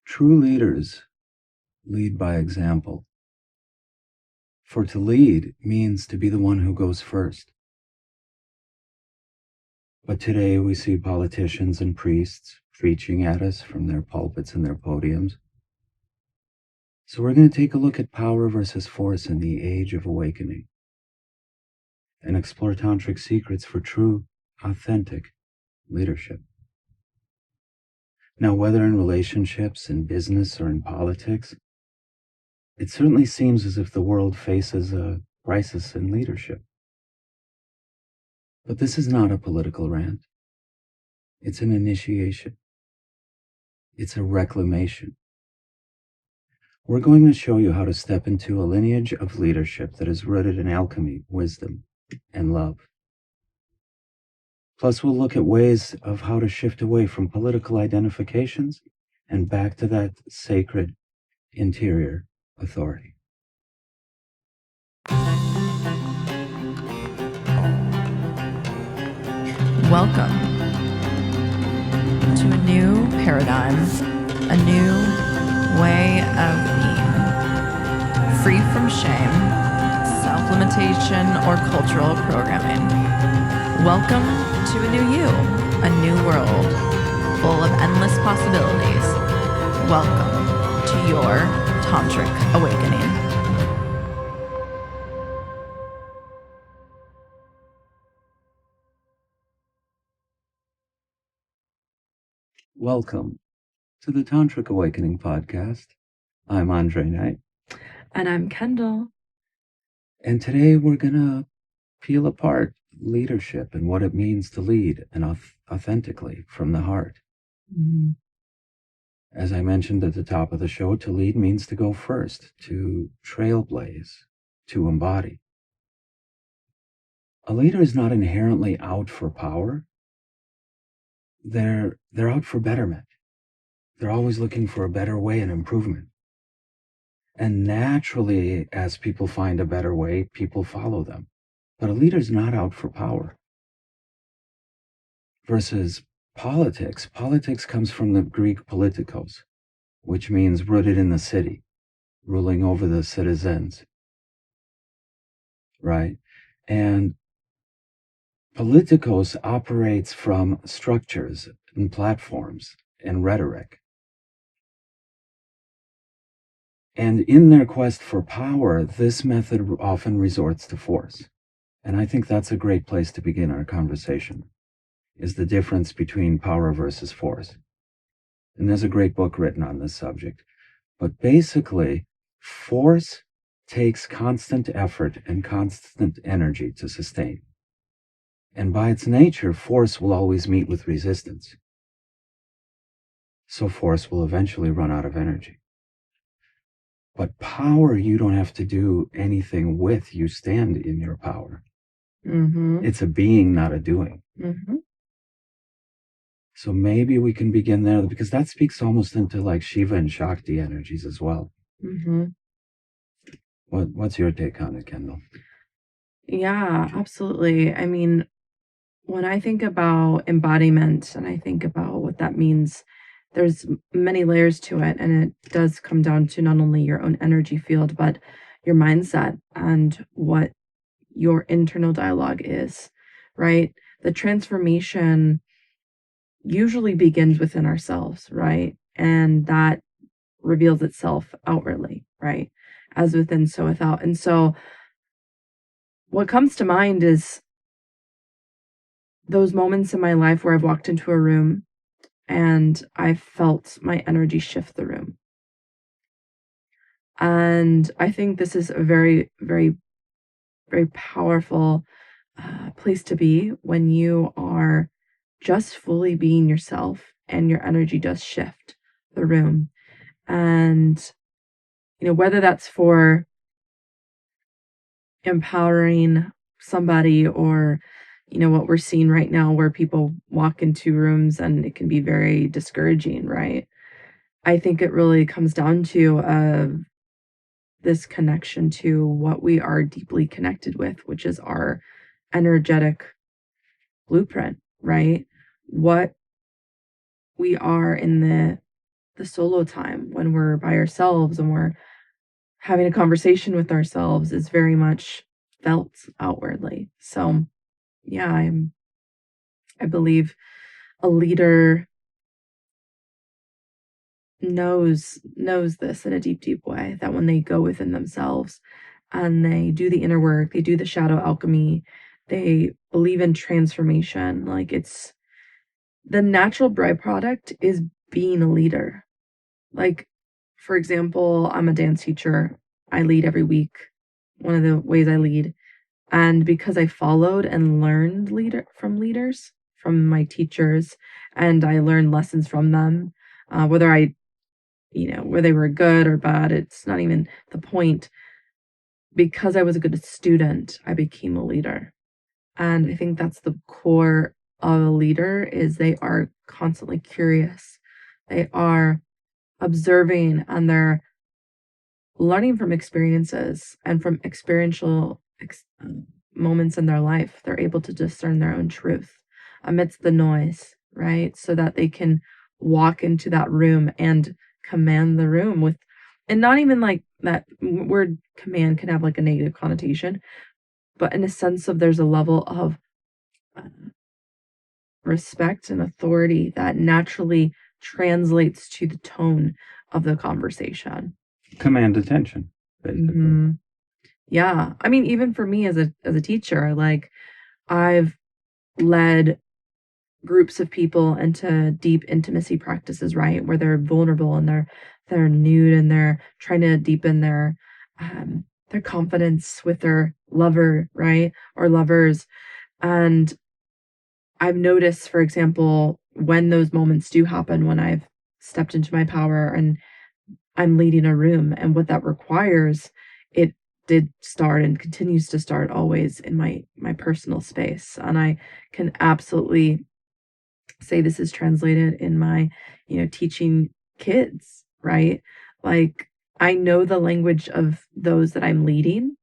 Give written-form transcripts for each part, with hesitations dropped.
True leaders lead by example. For to lead means to be the one who goes first. But today we see politicians and priests preaching at us from their pulpits and their podiums. So we're going to take a look at power versus force in the age of awakening and explore Tantric secrets for true, authentic leadership. Now, whether in relationships, in business, or in politics, it certainly seems as if the world faces a crisis in leadership. But this is not a political rant. It's an initiation. It's a reclamation. We're going to show you how to step into a lineage of leadership that is rooted in alchemy, wisdom, and love. Plus, we'll look at ways of how to shift away from political identifications and back to that sacred interior authority. Welcome to a new paradigm, a new way of being, free from shame, self-limitation, or cultural programming. Welcome to a new you, a new world, full of endless possibilities. Welcome to your Tantric awakening. Welcome to the Tantric Awakening podcast. I'm Andre Knight. And I'm Kendall. And today we're going to peel apart leadership and what it means to lead and authentically from the heart. Mm-hmm. As I mentioned at the top of the show, to lead means to go first, to trailblaze, to embody. A leader is not inherently out for power. They're out for betterment. They're always looking for a better way and improvement. And naturally, as people find a better way, people follow them. But a leader's not out for power. Versus politics. Politics comes from the Greek politikos, which means rooted in the city, ruling over the citizens. Right? And politikos operates from structures and platforms and rhetoric. And in their quest for power, this method often resorts to force. And I think that's a great place to begin our conversation, is the difference between power versus force. And there's a great book written on this subject. But basically, force takes constant effort and constant energy to sustain. And by its nature, force will always meet with resistance. So force will eventually run out of energy. But power, you don't have to do anything with. You stand in your power. Mm-hmm. It's a being, not a doing. Mm-hmm. So maybe we can begin there, because that speaks almost into like Shiva and Shakti energies as well. Mm-hmm. What's your take on it, Kendall? Yeah, absolutely. I mean, when I think about embodiment and I think about what that means, there's many layers to it, and it does come down to not only your own energy field, but your mindset and what your internal dialogue is, right? The transformation usually begins within ourselves, right? And that reveals itself outwardly, right? As within, so without. And so what comes to mind is those moments in my life where I've walked into a room and I felt my energy shift the room. And I think this is a very, very, very powerful place to be when you are just fully being yourself and your energy does shift the room. And, whether that's for empowering somebody or what we're seeing right now where people walk into rooms and it can be very discouraging, right? I think it really comes down to this connection to what we are deeply connected with, which is our energetic blueprint, right? What we are in the the solo time when we're by ourselves and we're having a conversation with ourselves is very much felt outwardly. So, yeah, I believe a leader knows this in a deep way, that when they go within themselves and they do the inner work, they do the shadow alchemy, they believe in transformation. Like, it's the natural byproduct is being a leader. Like, for example, I'm a dance teacher. I lead every week. One of the ways I lead. And because I followed and learned from leaders, from my teachers, and I learned lessons from them, whether whether they were good or bad, it's not even the point. Because I was a good student, I became a leader. And I think that's the core of a leader, is they are constantly curious. They are observing, and they're learning from experiences and from experiential moments in their life. They're able to discern their own truth amidst the noise, right? So that they can walk into that room and command the room with, and not even like that word command can have like a negative connotation, but in a sense of there's a level of respect and authority that naturally translates to the tone of the conversation. Command attention, basically. Mm-hmm. Yeah. I mean, even for me as a teacher, like, I've led groups of people into deep intimacy practices, right? Where they're vulnerable and they're nude and they're trying to deepen their confidence with their lover, right? Or lovers. And I've noticed, for example, when those moments do happen, when I've stepped into my power and I'm leading a room, and what that requires, it did start and continues to start always in my personal space. And I can absolutely say this is translated in my, teaching kids, right? Like, I know the language of those that I'm leading.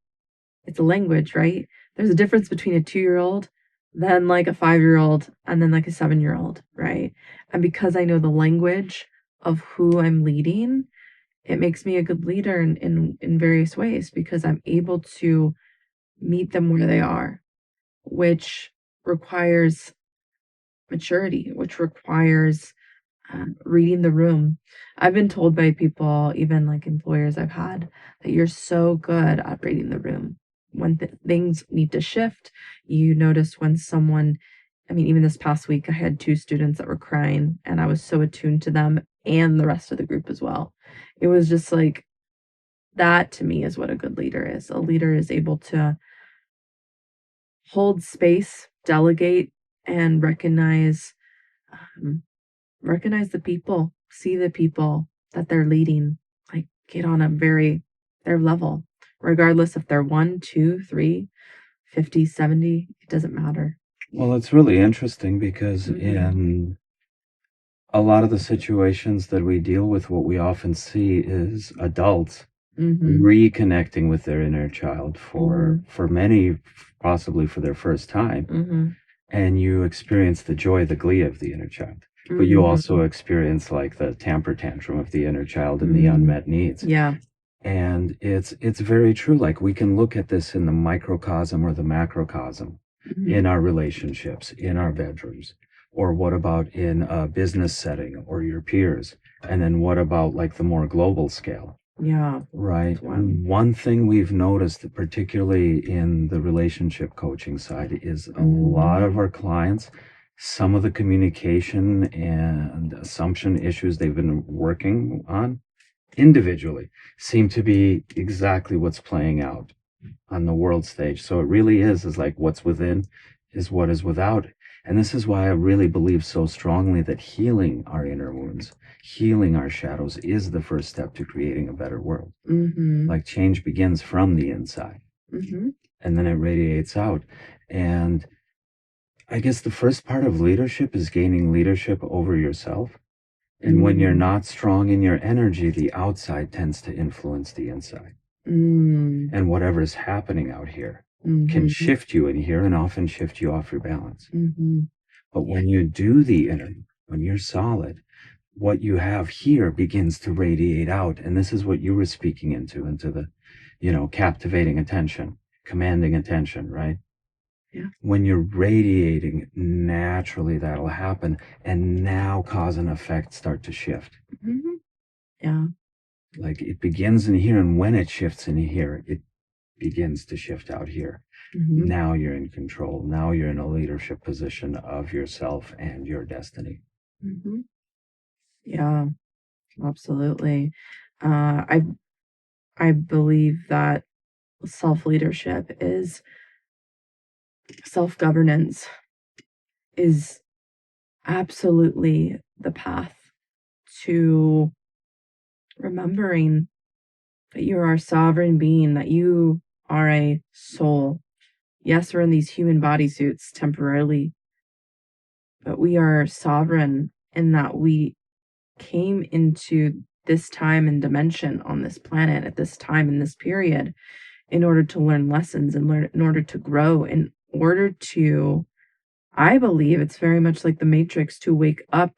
It's a language, right? There's a difference between a 2-year-old, then like a 5-year-old, and then like a 7-year-old, right? And because I know the language of who I'm leading, it makes me a good leader in various ways, because I'm able to meet them where they are, which requires maturity, which requires reading the room. I've been told by people, even like employers I've had, that you're so good at reading the room. When things need to shift, you notice when someone, I mean, even this past week, I had 2 students that were crying, and I was so attuned to them and the rest of the group as well. It was just like, that to me is what a good leader is. A leader is able to hold space, delegate, and recognize the people, see the people that they're leading, like, get on their level, regardless if they're 1, 2, 3, 50, 70, it doesn't matter. Well, it's really interesting because in a lot of the situations that we deal with, what we often see is adults reconnecting with their inner child for many, possibly for their first time. And you experience the joy, the glee of the inner child. But you also experience like the temper tantrum of the inner child and the unmet needs. Yeah. And it's very true. Like, we can look at this in the microcosm or the macrocosm in our relationships, in our bedrooms, or what about in a business setting or your peers? And then what about like the more global scale? Yeah. Right. One thing we've noticed, particularly in the relationship coaching side, is a lot of our clients, some of the communication and assumption issues they've been working on individually seem to be exactly what's playing out on the world stage. So it really is like what's within is what is without. And this is why I really believe so strongly that healing our inner wounds, healing our shadows, is the first step to creating a better world. Like, change begins from the inside, and then it radiates out. And I guess the first part of leadership is gaining leadership over yourself. And when you're not strong in your energy, the outside tends to influence the inside. And whatever's happening out here can shift you in here and often shift you off your balance. But when you do the inner, when you're solid, what you have here begins to radiate out. And this is what you were speaking into the, captivating attention, commanding attention, right? Yeah. When you're radiating, naturally that'll happen. And now cause and effect start to shift. Mm-hmm. Yeah. Like it begins in here, and when it shifts in here, it begins to shift out here. Mm-hmm. Now you're in control. Now you're in a leadership position of yourself and your destiny. Mm-hmm. Yeah, absolutely. I believe that self-leadership is self-governance is absolutely the path to remembering that you are a sovereign being, that you are a soul. Yes, we're in these human bodysuits temporarily, but we are sovereign in that we came into this time and dimension on this planet at this time in this period in order to learn lessons and in order to grow, in order to, I believe it's very much like the Matrix, to wake up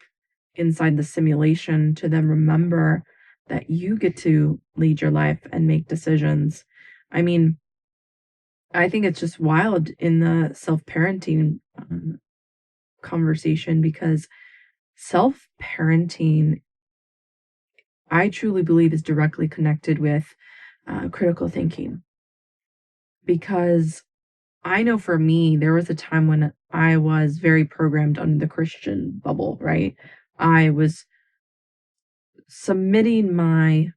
inside the simulation, to then remember that you get to lead your life and make decisions. I mean, I think it's just wild in the self-parenting conversation, because self-parenting, I truly believe, is directly connected with critical thinking. Because I know for me, there was a time when I was very programmed under the Christian bubble, right? I was submitting my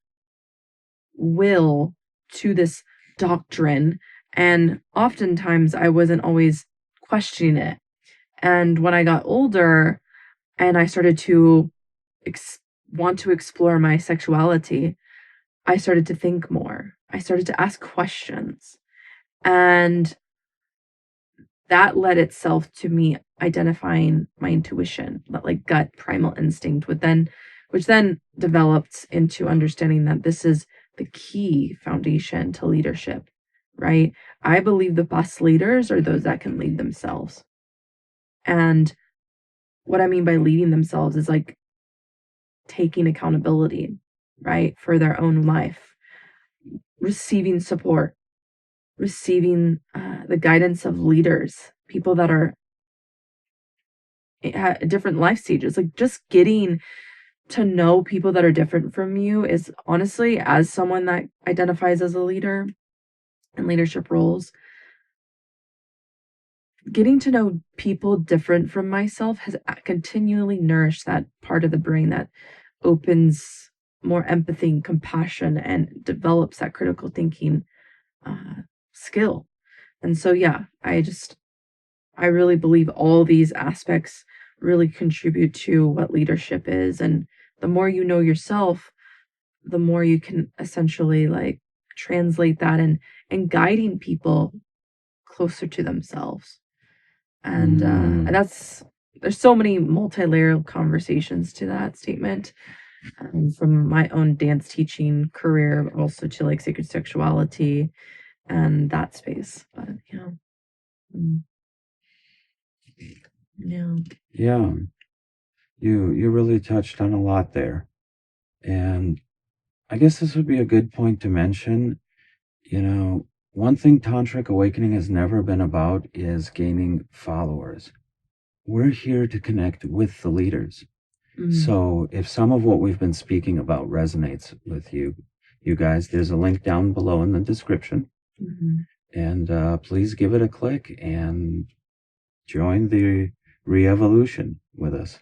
will to this doctrine, and oftentimes I wasn't always questioning it. And when I got older and I started to want to explore my sexuality, I started to think more. I started to ask questions. And that led itself to me identifying my intuition, that like gut primal instinct, which then developed into understanding that this is the key foundation to leadership, right? I believe the best leaders are those that can lead themselves. And what I mean by leading themselves is like taking accountability, right, for their own life, receiving support, receiving the guidance of leaders, people that are at different life stages. Like, just getting to know people that are different from you is, honestly, as someone that identifies as a leader in leadership roles, getting to know people different from myself has continually nourished that part of the brain that opens more empathy and compassion and develops that critical thinking skill. And so, yeah, I really believe all these aspects really contribute to what leadership is. And the more you know yourself, the more you can essentially like translate that and guiding people closer to themselves. And there's so many multi-layered conversations to that statement, from my own dance teaching career also to like sacred sexuality and that space. But yeah. Yeah. Yeah. You really touched on a lot there. And I guess this would be a good point to mention. One thing Tantric Awakening has never been about is gaining followers. We're here to connect with the leaders. So if some of what we've been speaking about resonates with you guys, there's a link down below in the description. And please give it a click and join the re-evolution with us.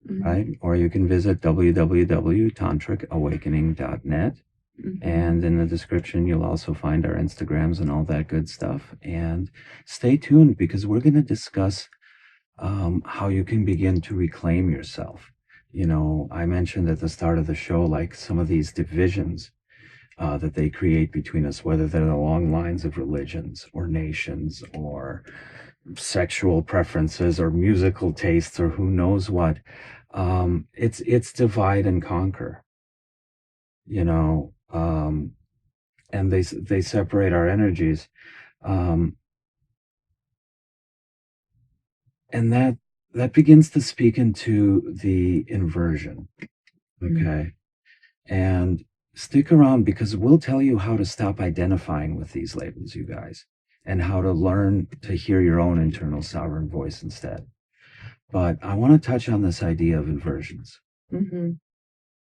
Right? Or you can visit www.tantricawakening.net. And in the description, you'll also find our Instagrams and all that good stuff. And stay tuned, because we're going to discuss how you can begin to reclaim yourself. I mentioned at the start of the show, like some of these divisions that they create between us, whether they're along lines of religions or nations or sexual preferences or musical tastes or who knows what. It's divide and conquer, and they separate our energies. And that begins to speak into the inversion. Okay. And stick around, because we'll tell you how to stop identifying with these labels, you guys, and how to learn to hear your own internal sovereign voice instead. But I want to touch on this idea of inversions. You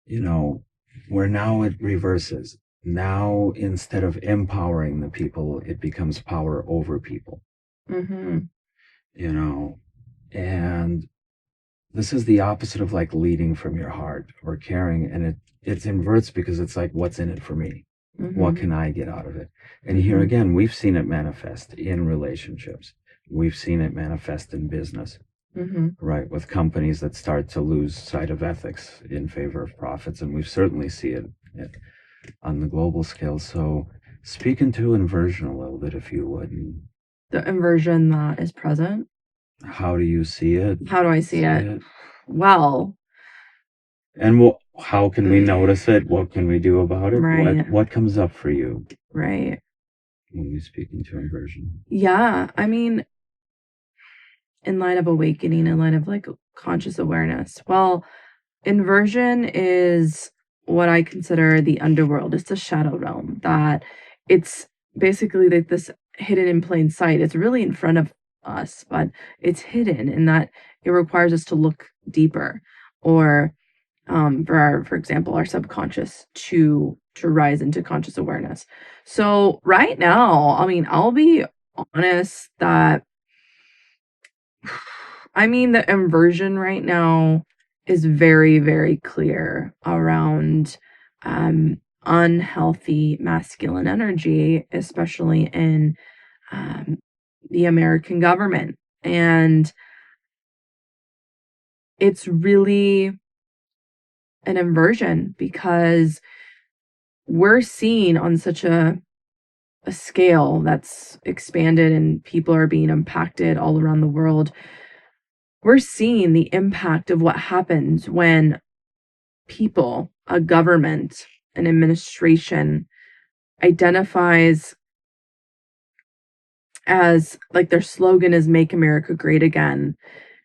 know, where now it reverses. Now, instead of empowering the people, it becomes power over people. You know, and this is the opposite of like leading from your heart or caring. And it inverts because it's like, what's in it for me? What can I get out of it? And here again, we've seen it manifest in relationships. We've seen it manifest in business, right? With companies that start to lose sight of ethics in favor of profits. And we certainly see it on the global scale. So speak into inversion a little bit, if you would. The inversion that is present. How do you see it? How do I see it? Well, and how can we notice it? What can we do about it? Right. What comes up for you? Right. When we speak into inversion? Yeah, I mean, in light of awakening, in light of like conscious awareness. Well, inversion is what I consider the underworld. It's the shadow realm, that it's basically like this hidden in plain sight. It's really in front of us, but it's hidden in that it requires us to look deeper, or for example, our subconscious to rise into conscious awareness. So right now, I mean, I'll be honest that the inversion right now is very, very clear around unhealthy masculine energy, especially in the American government. And it's really an inversion because we're seeing on such a scale that's expanded and people are being impacted all around the world. We're seeing the impact of what happens when people, a government, an administration identifies as like their slogan is "Make America Great Again,"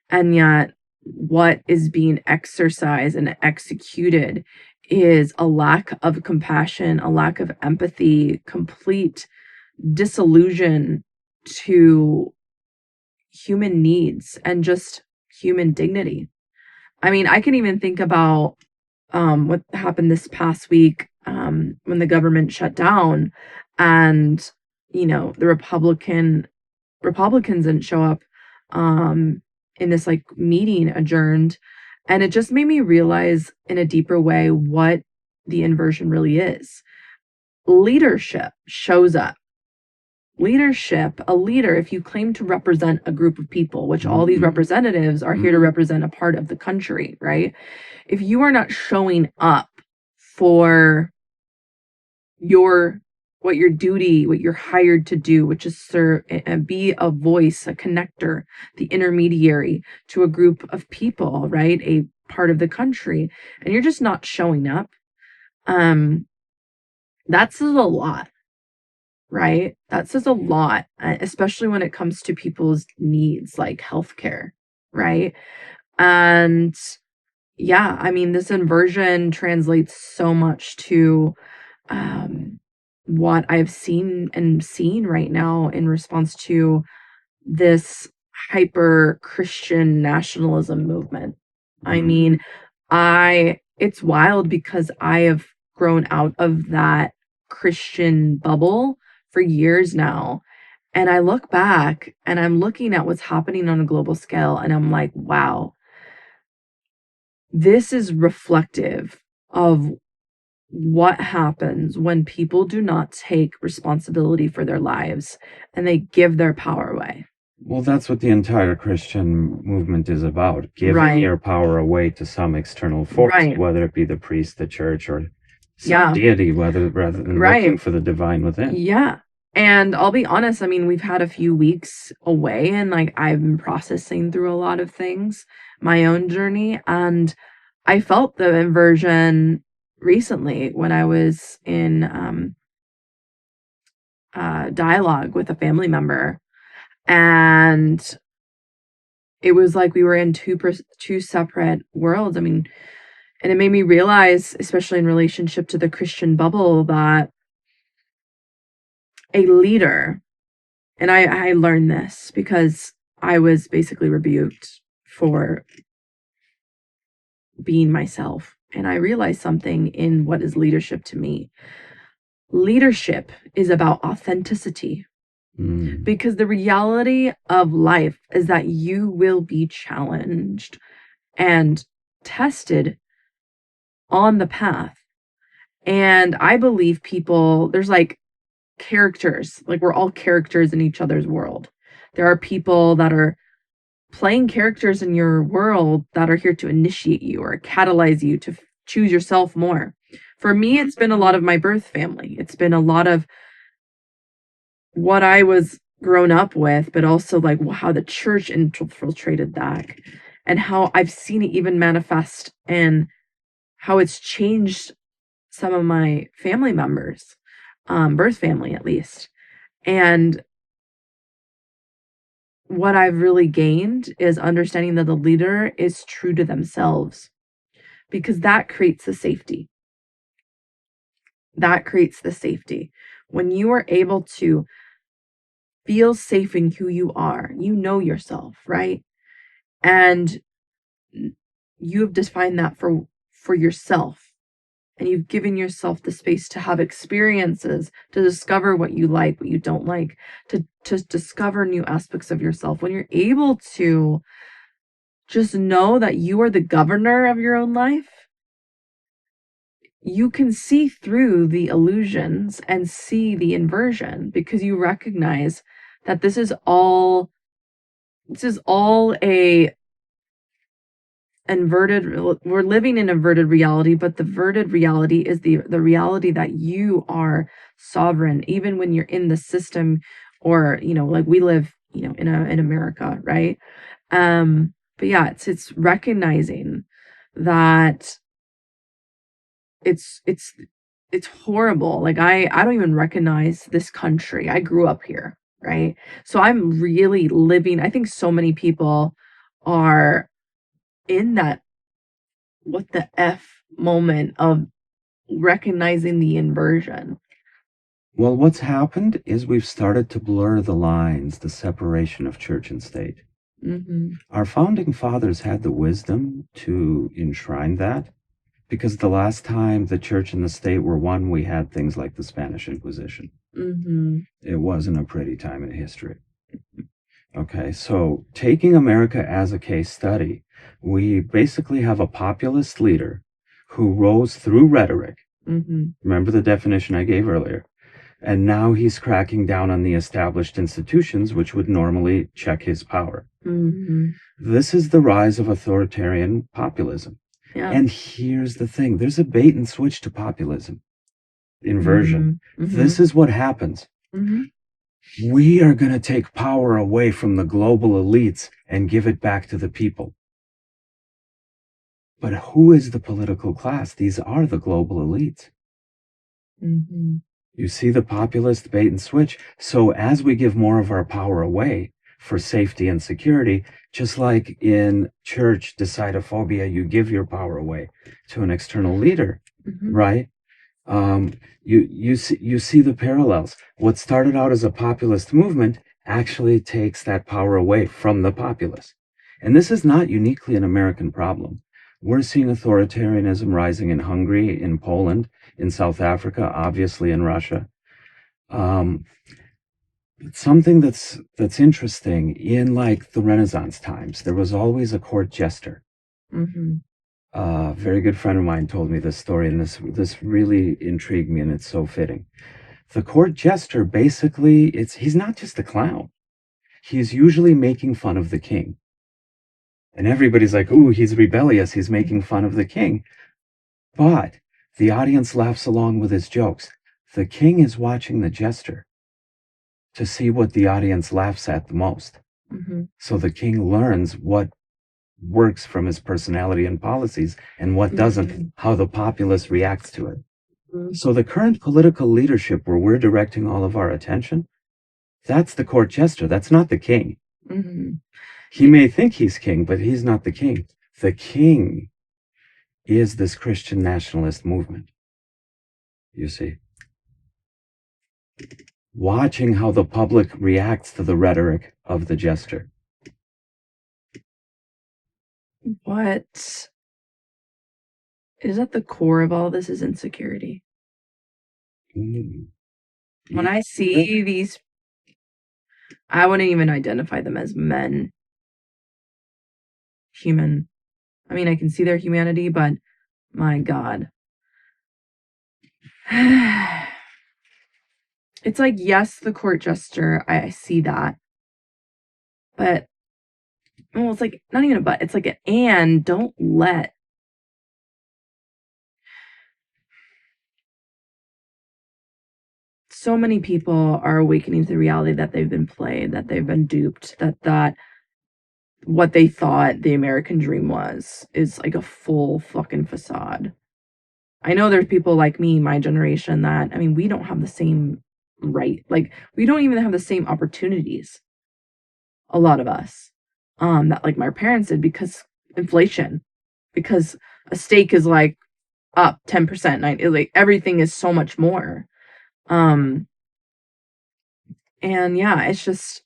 and yet what is being exercised and executed is a lack of compassion, a lack of empathy, complete disillusion to human needs and just human dignity. I mean, I can even think about what happened this past week when the government shut down, and the Republicans didn't show up in this like meeting adjourned, and it just made me realize in a deeper way what the inversion really is. Leadership shows up. Leadership, a leader, if you claim to represent a group of people, which all these representatives are here to represent a part of the country, right? If you are not showing up for what your duty, what you're hired to do, which is serve and be a voice, a connector, the intermediary to a group of people, right? A part of the country, and you're just not showing up, that says a lot. Right? That says a lot, especially when it comes to people's needs like healthcare, right? And yeah, I mean, this inversion translates so much to what I've seen right now in response to this hyper Christian nationalism movement. I mean, it's wild because I have grown out of that Christian bubble for years now. And I look back and I'm looking at what's happening on a global scale, and I'm like, wow, this is reflective of what happens when people do not take responsibility for their lives and they give their power away. Well, that's what the entire Christian movement is about, giving your power away to some external force, whether it be the priest, the church, or some deity, rather than looking for the divine within. Yeah. And I'll be honest, I mean, we've had a few weeks away and like I've been processing through a lot of things, my own journey, and I felt the inversion recently when I was in dialogue with a family member, and it was like we were in two separate worlds. I mean, and it made me realize, especially in relationship to the Christian bubble, that a leader, and I learned this because I was basically rebuked for being myself. And I realized something in what is leadership to me. Leadership is about authenticity. Because the reality of life is that you will be challenged and tested on the path. And I believe there's like characters, like we're all characters in each other's world. There are people that are playing characters in your world that are here to initiate you or catalyze you to choose yourself more. For me, it's been a lot of my birth family. It's been a lot of what I was grown up with, but also like how the church infiltrated that and how I've seen it even manifest and how it's changed some of my family members, birth family at least. And what I've really gained is understanding that the leader is true to themselves, because that creates the safety. That creates the safety. When you are able to feel safe in who you are, you know yourself, right? And you have defined that for yourself. And you've given yourself the space to have experiences, to discover what you like, what you don't like, to discover new aspects of yourself. When you're able to just know that you are the governor of your own life, you can see through the illusions and see the inversion, because you recognize that this is all a inverted, we're living in inverted reality, but the inverted reality is the reality that you are sovereign, even when you're in the system, or, like we live, in America, right? But yeah, it's recognizing that it's horrible. Like I don't even recognize this country. I grew up here, right? So I'm really living, I think so many people are in that what the F moment of recognizing the inversion. Well, what's happened is we've started to blur the lines, the separation of church and state. Our founding fathers had the wisdom to enshrine that, because the last time the church and the state were one, we had things like the Spanish Inquisition. It wasn't a pretty time in history. Okay, so taking America as a case study, we basically have a populist leader who rose through rhetoric. Remember the definition I gave earlier? And now he's cracking down on the established institutions, which would normally check his power. This is the rise of authoritarian populism. Yeah. And here's the thing. There's a bait and switch to populism. Inversion. This is what happens. We are going to take power away from the global elites and give it back to the people. But who is the political class? These are the global elites. You see the populist bait and switch. So as we give more of our power away for safety and security, just like in church 𝗧𝗵𝗶𝗶, you give your power away to an external leader, right? You see the parallels. What started out as a populist movement actually takes that power away from the populace. And this is not uniquely an American problem. We're seeing authoritarianism rising in Hungary, in Poland, in South Africa, obviously in Russia. Something that's interesting, in like the Renaissance times, there was always a court jester. A very good friend of mine told me this story, and this really intrigued me, and it's so fitting. The court jester, basically, he's not just a clown. He's usually making fun of the king. And everybody's like, ooh, he's rebellious, he's making fun of the king. But the audience laughs along with his jokes. The king is watching the jester to see what the audience laughs at the most. So the king learns what works from his personality and policies and what doesn't, how the populace reacts to it. So the current political leadership where we're directing all of our attention, that's the court jester, that's not the king. He may think he's king, but he's not the king. The king is this Christian nationalist movement. You see? Watching how the public reacts to the rhetoric of the jester. What is at the core of all this is insecurity. When I see these, I wouldn't even identify them as men. Human. I mean, I can see their humanity, but my God. It's like, yes, the court jester, I see that. But, well, it's like, not even a but, it's like an and, don't let. So many people are awakening to the reality that they've been played, that they've been duped, that what they thought the American dream was is like a full fucking facade. I know there's people like me, my generation, that, I mean, we don't have the same right. Like, we don't even have the same opportunities. A lot of us. That like my parents did, because inflation. Because a steak is like up 10%, like everything is so much more. And yeah, it's just.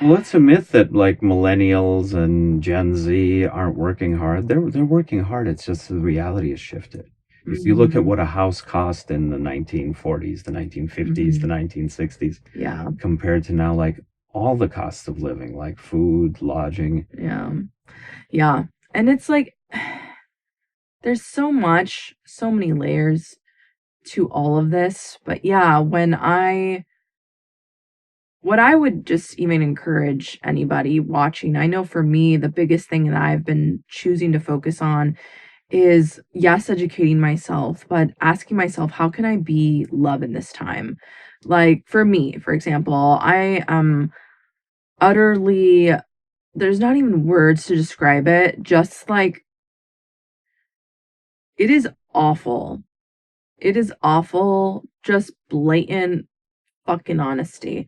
Well, it's a myth that like millennials and Gen Z aren't working hard. They're working hard. It's just the reality has shifted. If you look at what a house cost in the 1940s, the 1950s, the 1960s, Yeah. compared to now, like all the costs of living, like food, lodging. Yeah. Yeah. And it's like, there's so many layers to all of this. But yeah, what I would just even encourage anybody watching, I know for me, the biggest thing that I've been choosing to focus on is, yes, educating myself, but asking myself, how can I be love in this time? Like for me, for example, I am utterly, there's not even words to describe it, just like, it is awful. It is awful, just blatant fucking honesty.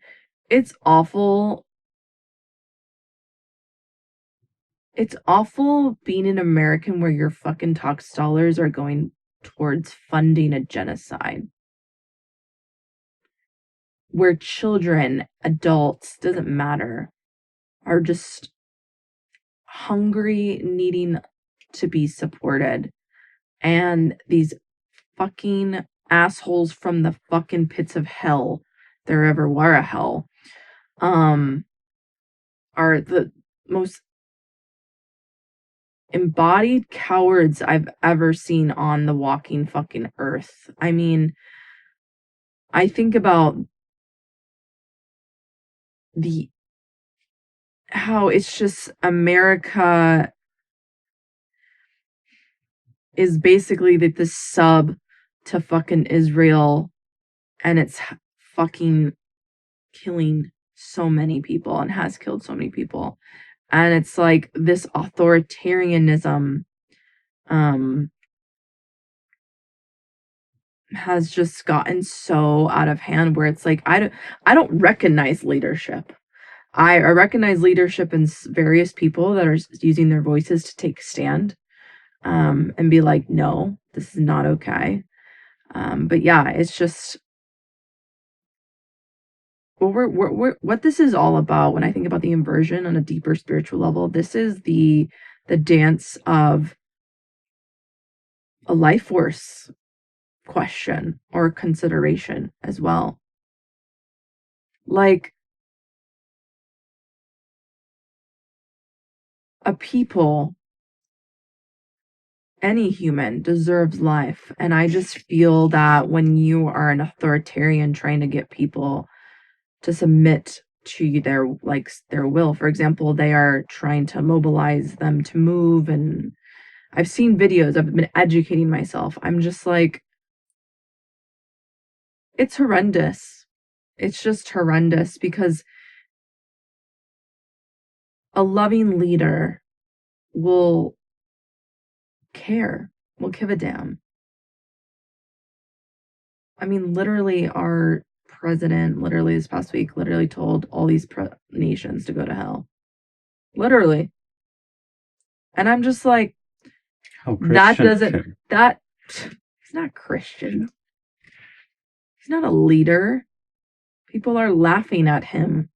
It's awful. It's awful being an American where your fucking tax dollars are going towards funding a genocide. Where children, adults, doesn't matter, are just hungry, needing to be supported. And these fucking assholes from the fucking pits of hell, there ever were a hell, are the most embodied cowards I've ever seen on the walking fucking earth. I mean, I think about how it's just America is basically the sub to fucking Israel, and it's fucking killing so many people and has killed so many people. And it's like this authoritarianism has just gotten so out of hand, where it's like I don't recognize leadership. I recognize leadership in various people that are using their voices to take a stand, and be like, no, this is not okay. But yeah, it's just, what this is all about. When I think about the inversion on a deeper spiritual level, this is the dance of a life force question or consideration as well. Like, a people, any human deserves life. And I just feel that when you are an authoritarian trying to get people to submit to their will, for example, they are trying to mobilize them to move. And I've seen videos, I've been educating myself. I'm just like, it's horrendous. It's just horrendous, because a loving leader will care, will give a damn. I mean, literally, our president literally this past week literally told all these nations to go to hell. Literally. And I'm just like, that doesn't, that, he's not Christian. He's not a leader. People are laughing at him.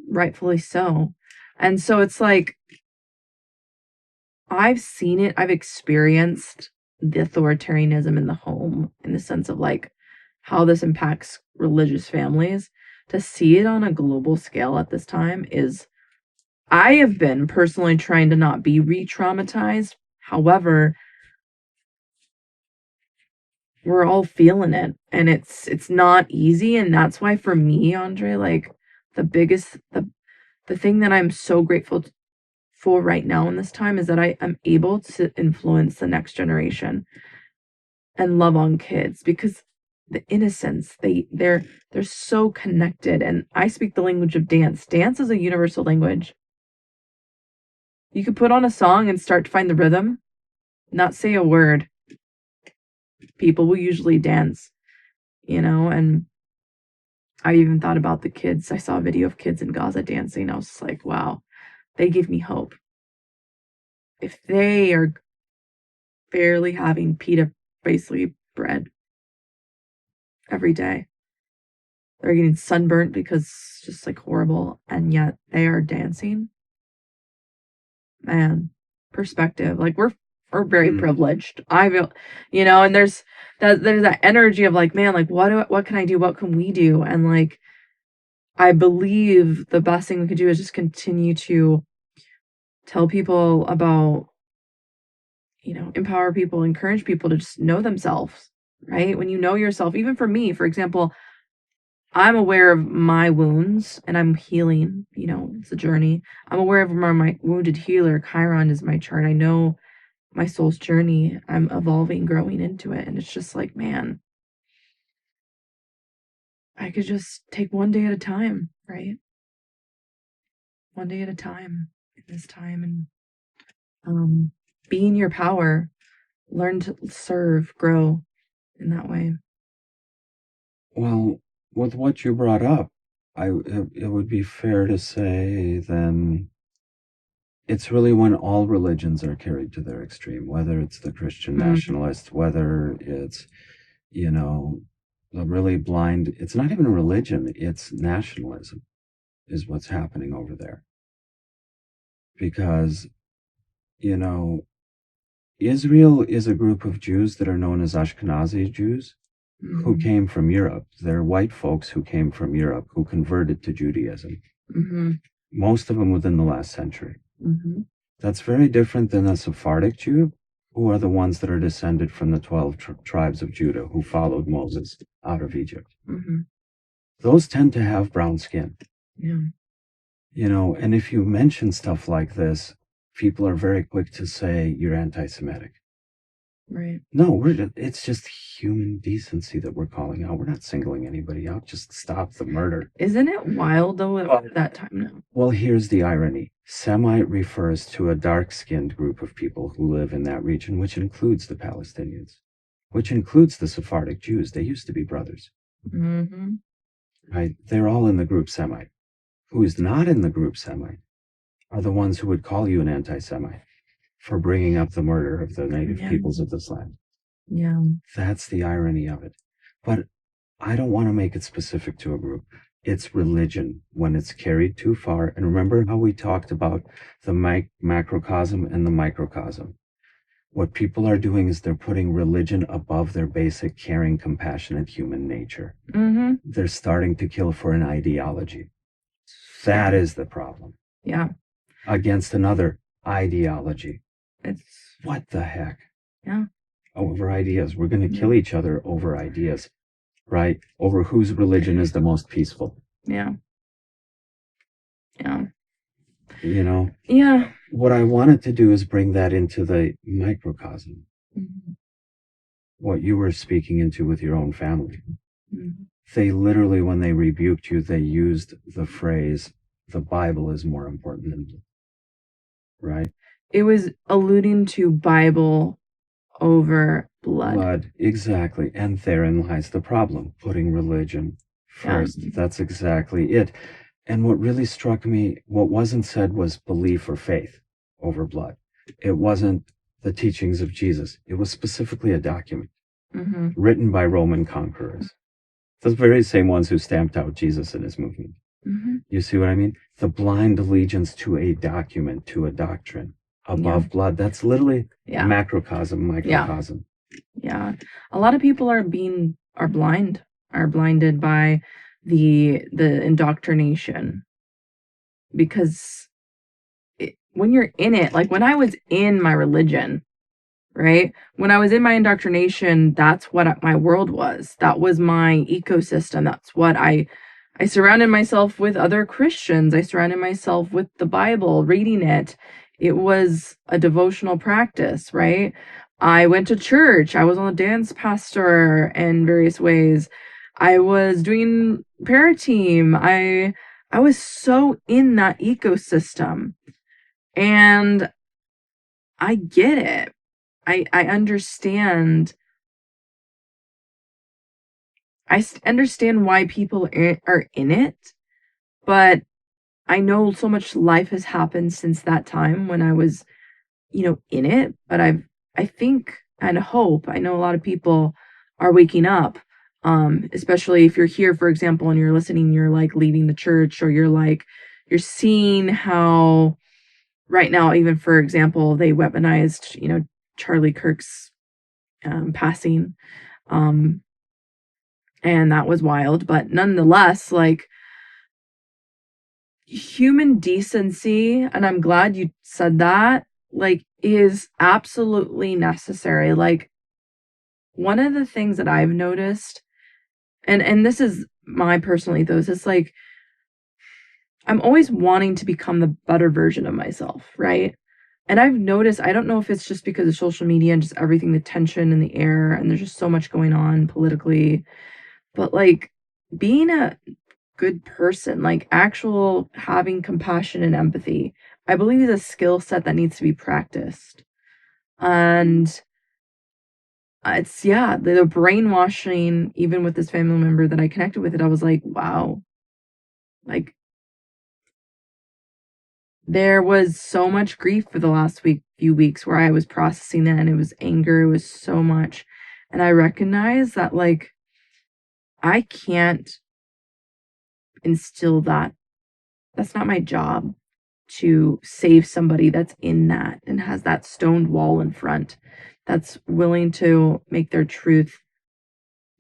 Rightfully so. And so it's like, I've seen it. I've experienced the authoritarianism in the home in the sense of like how this impacts religious families. To see it on a global scale at this time is, I have been personally trying to not be re-traumatized. However, we're all feeling it, and it's not easy. And that's why for me, Andre, like the thing that I'm so grateful for right now in this time is that I am able to influence the next generation and love on kids, because the innocence, they're so connected. And I speak the language of dance. Dance is a universal language. You could put on a song and start to find the rhythm, not say a word. People will usually dance, and I even thought about the kids. I saw a video of kids in Gaza dancing. I was just like, wow, they give me hope. If they are barely having pita basically bread every day, they're getting sunburnt because it's just like horrible, and yet they are dancing. Man, perspective. Like we're very privileged. I feel, and there's that energy of like, man, like what can I do? What can we do? And like, I believe the best thing we could do is just continue to tell people about, empower people, encourage people to just know themselves, right? When you know yourself, even for me, for example, I'm aware of my wounds and I'm healing, it's a journey. I'm aware of my wounded healer. Chiron is my chart. I know my soul's journey. I'm evolving, growing into it. And it's just like, man, I could just take one day at a time, right? One day at a time in this time, and be in your power, learn to serve, grow in that way. Well, with what you brought up, it would be fair to say then it's really when all religions are carried to their extreme, whether it's the Christian nationalist, whether it's, the really blind, it's not even a religion, it's nationalism is what's happening over there. Because, Israel is a group of Jews that are known as Ashkenazi Jews who came from Europe. They're white folks who came from Europe who converted to Judaism. Most of them within the last century. That's very different than a Sephardic Jew, who are the ones that are descended from the 12 tribes of Judah who followed Moses out of Egypt. Those tend to have brown skin. And if you mention stuff like this, people are very quick to say you're anti-Semitic. Right. No, it's just human decency that we're calling out. We're not singling anybody out. Just stop the murder. Isn't it wild, though, at that time now? Well, here's the irony. Semite refers to a dark-skinned group of people who live in that region, which includes the Palestinians, which includes the Sephardic Jews. They used to be brothers. Right? They're all in the group Semite. Who is not in the group Semite are the ones who would call you an anti-Semite for bringing up the murder of the native peoples of this land. That's the irony of it. But I don't want to make it specific to a group. It's religion when it's carried too far. And remember how we talked about the macrocosm and the microcosm. What people are doing is they're putting religion above their basic, caring, compassionate human nature. They're starting to kill for an ideology. That is the problem. Against another ideology. What the heck? Over ideas. We're going to kill each other over ideas, right? Over whose religion is the most peaceful. What I wanted to do is bring that into the microcosm. What you were speaking into with your own family. They literally, when they rebuked you, they used the phrase, the Bible is more important than you. Right? It was alluding to Bible over blood. Exactly. And therein lies the problem, putting religion first. Yeah. That's exactly it. And what really struck me, what wasn't said was belief or faith over blood. It wasn't the teachings of Jesus. It was specifically a document written by Roman conquerors. The very same ones who stamped out Jesus and his movement. You see what I mean? The blind allegiance to a document, to a doctrine above blood. That's literally macrocosm, microcosm. Yeah. A lot of people are blinded by the indoctrination, because when you're in it, like when I was in my religion, right? When I was in my indoctrination, that's what my world was. That was my ecosystem. That's what I surrounded myself with other Christians. I surrounded myself with the Bible, reading it. It was a devotional practice, right? I went to church. I was on a dance pastor in various ways. I was doing prayer team. I was so in that ecosystem. And I get it. I understand. I understand why people are in it, but I know so much life has happened since that time when I was, in it. But I think and hope, I know a lot of people are waking up, especially if you're here, for example, and you're listening, you're like leaving the church, or you're seeing how right now, even for example, they weaponized, Charlie Kirk's passing. And that was wild, but nonetheless, like, human decency, and I'm glad you said that, like, is absolutely necessary. Like, one of the things that I've noticed, and this is my personal ethos, it's like I'm always wanting to become the better version of myself, right? And I've noticed, I don't know if it's just because of social media and just everything, the tension in the air, and there's just so much going on politically, but like being a good person, like actual having compassion and empathy, I believe is a skill set that needs to be practiced. And it's, the brainwashing, even with this family member that I connected with, I was like, wow, like there was so much grief for the last few weeks where I was processing that, and it was anger, it was so much. And I recognized that, like, I can't instill that. That's not my job to save somebody that's in that and has that stoned wall in front, that's willing to make their truth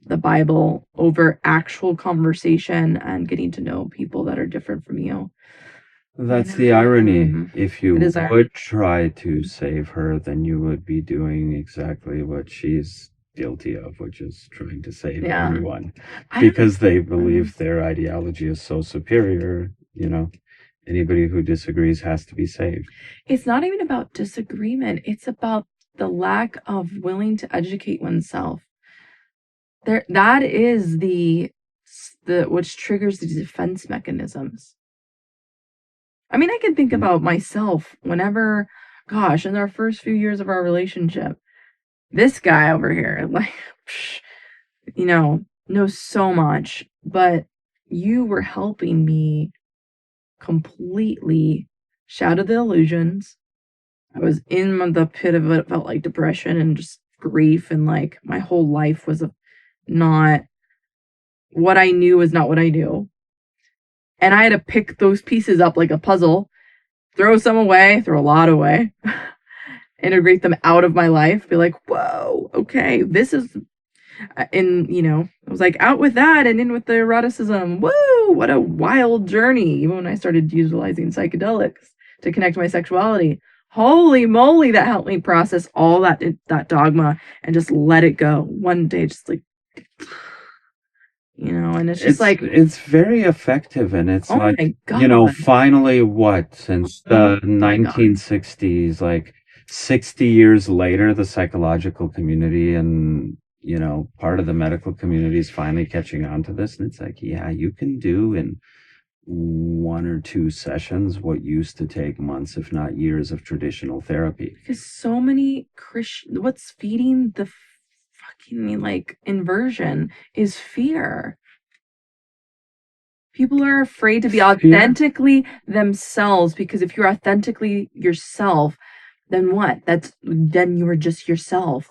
the Bible over actual conversation and getting to know people that are different from you. That's the irony. If you would try to save her, then you would be doing exactly what she's guilty of, which is trying to save everyone. Because they believe their ideology is so superior, anybody who disagrees has to be saved. It's not even about disagreement. It's about the lack of willing to educate oneself. That is the which triggers the defense mechanisms. I mean, I can think about myself whenever, gosh, in our first few years of our relationship, this guy over here, like, knows so much, but you were helping me completely shatter the illusions. I was in the pit of it, felt like depression and just grief, and like my whole life was not what I knew was not what I knew. And I had to pick those pieces up like a puzzle, throw some away, throw a lot away, integrate them out of my life, be like, whoa, okay, this is, and, I was like, out with that and in with the eroticism. Whoa, what a wild journey. Even when I started utilizing psychedelics to connect my sexuality, holy moly, that helped me process all that dogma and just let it go. One day, just like, and it's just it's very effective, and it's finally, since the 1960s, like 60 years later, the psychological community and part of the medical community is finally catching on to this, and it's like, you can do in 1 or 2 sessions what used to take months, if not years, of traditional therapy. Because so many what's feeding the fucking like inversion is fear. People are afraid to be authentically themselves, because if you're authentically yourself, then what? Then you are just yourself.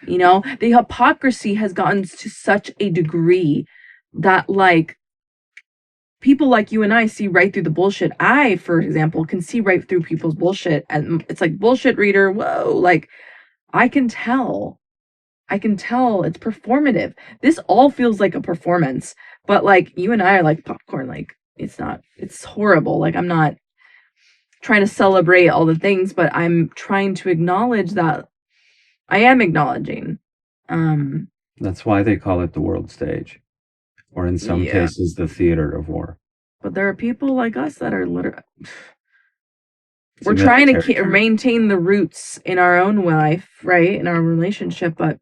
You know, the hypocrisy has gotten to such a degree that like people like you and I see right through the bullshit. I, for example, can see right through people's bullshit, and it's like, bullshit reader, whoa, like I can tell it's performative. This all feels like a performance, but like you and I are like popcorn. Like it's horrible. Like I'm not trying to celebrate all the things, but I'm trying to acknowledge that I am acknowledging. That's why they call it the world stage, or in some cases, the theater of war. But there are people like us that are literally... We're trying to maintain the roots in our own life, right? In our relationship, but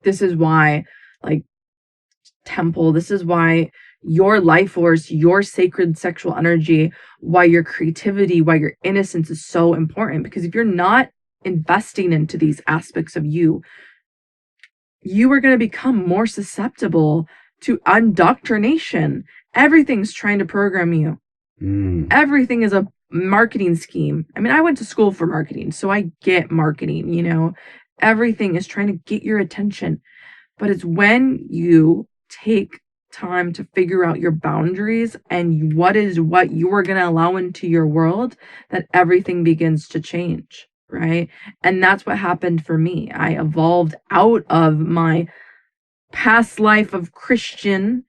this is why, like, temple, this is why your life force, your sacred sexual energy, why your creativity, why your innocence is so important. Because if you're not investing into these aspects of you, you are going to become more susceptible to indoctrination. Everything's trying to program you. Everything is a marketing scheme. I mean, I went to school for marketing, so I get marketing, you know. Everything is trying to get your attention. But it's when you take time to figure out your boundaries and what you are going to allow into your world that everything begins to change, right? And that's what happened for me. I evolved out of my past life of Christianity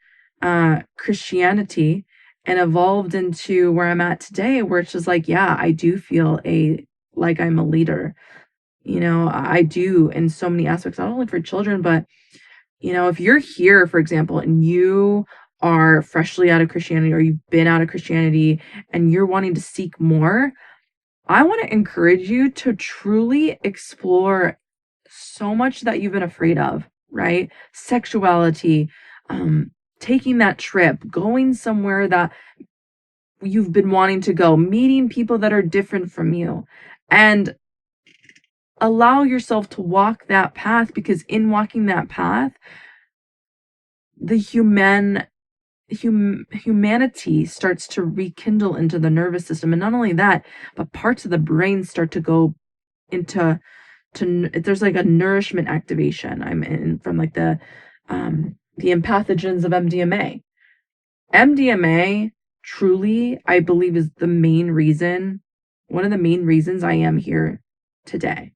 and evolved into where I'm at today, where it's just like, yeah, I do feel like I'm a leader. You know, I do in so many aspects, not only for children, but, you know, if you're here, for example, and you are freshly out of Christianity, or you've been out of Christianity and you're wanting to seek more, I want to encourage you to truly explore so much that you've been afraid of, right? Sexuality, taking that trip, going somewhere that you've been wanting to go, meeting people that are different from you, and allow yourself to walk that path, because in walking that path, the humanity starts to rekindle into the nervous system. And not only that, but parts of the brain start to go into there's like a nourishment activation. I'm in from like the empathogens of MDMA. MDMA truly, I believe, is one of the main reasons I am here today.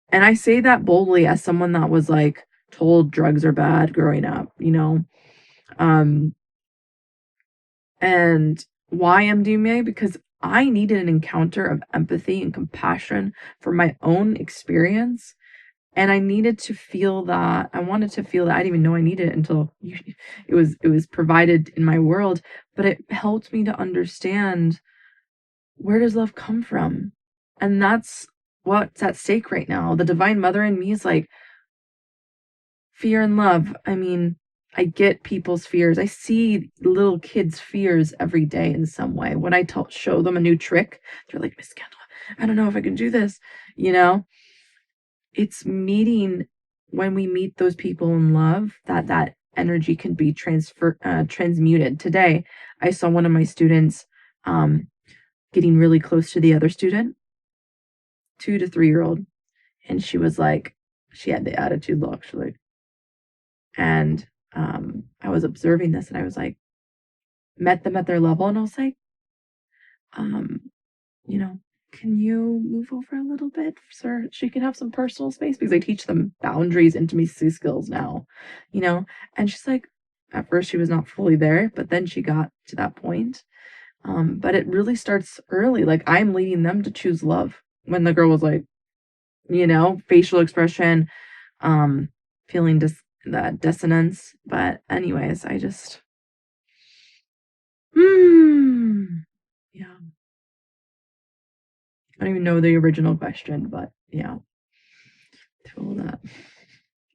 And I say that boldly as someone that was like told drugs are bad growing up, you know. And why MDMA? Because I needed an encounter of empathy and compassion for my own experience. And I needed to feel that. I wanted to feel that. I didn't even know I needed it until it was provided in my world. But it helped me to understand, where does love come from? And that's what's at stake right now. The divine mother in me is like, fear and love. I mean, I get people's fears. I see little kids' fears every day in some way. When I show them a new trick, they're like, Miss Kendall, I don't know if I can do this. You know, it's when we meet those people in love, that energy can be transmuted. Today, I saw one of my students getting really close to the other student, 2 to 3-year-old. And she was like, she had the attitude look. She's like, and I was observing this, and I was like, met them at their level, and I was like, you know, can you move over a little bit, sir? She can have some personal space, because I teach them boundaries, intimacy skills now, you know. And she's like, at first she was not fully there, but then she got to that point. But it really starts early. Like, I'm leading them to choose love. When the girl was like, you know, facial expression, feeling that dissonance. But anyways, I just yeah, I don't even know the original question, but yeah, to all that.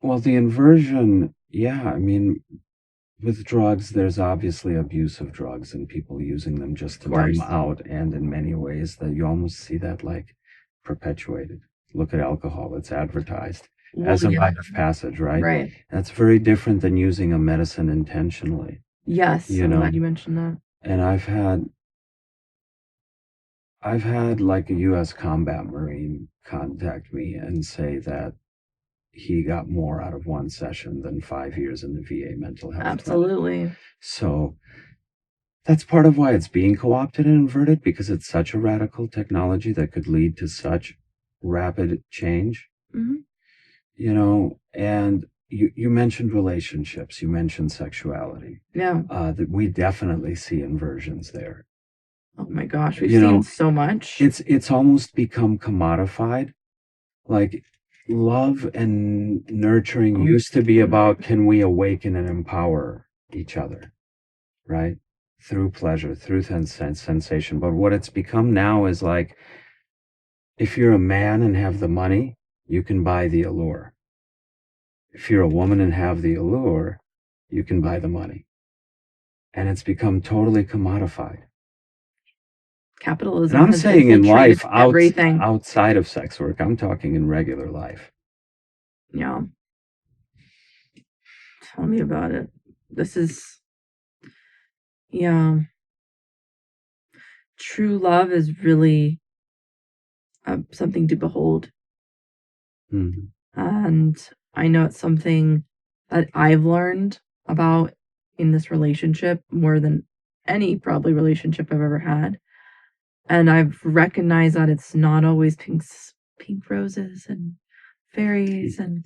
Well, the inversion, yeah, I mean, with drugs, there's obviously abuse of drugs and people using them just to numb out, and in many ways that you almost see that like perpetuated. Look at alcohol, it's advertised Well, as a yeah, rite of passage, right? right. That's very different than using a medicine intentionally, Yes, you I'm know. glad you mentioned that. And I've had like a U.S. combat Marine contact me and say that he got more out of one session than 5 years in the VA mental health clinic. Absolutely. So that's part of why it's being co-opted and inverted, because it's such a radical technology that could lead to such rapid change. Mhm. You know, and you mentioned relationships, you mentioned sexuality. Yeah. That we definitely see inversions there. Oh my gosh, we've You seen know, so much. it's almost become commodified. Like love and nurturing Oh, used to be about, can we awaken and empower each other, right? Through pleasure, through sensation. But what it's become now is like, if you're a man and have the money, you can buy the allure. If you're a woman and have the allure, you can buy the money. And it's become totally commodified. capitalism And I'm has saying in infiltrated life everything. outside of sex work, I'm talking in regular life. Yeah. Tell me about it. This is, yeah. True love is really something to behold. Mhm. And I know it's something that I've learned about in this relationship more than any probably relationship I've ever had. And I've recognized that it's not always pink roses and fairies and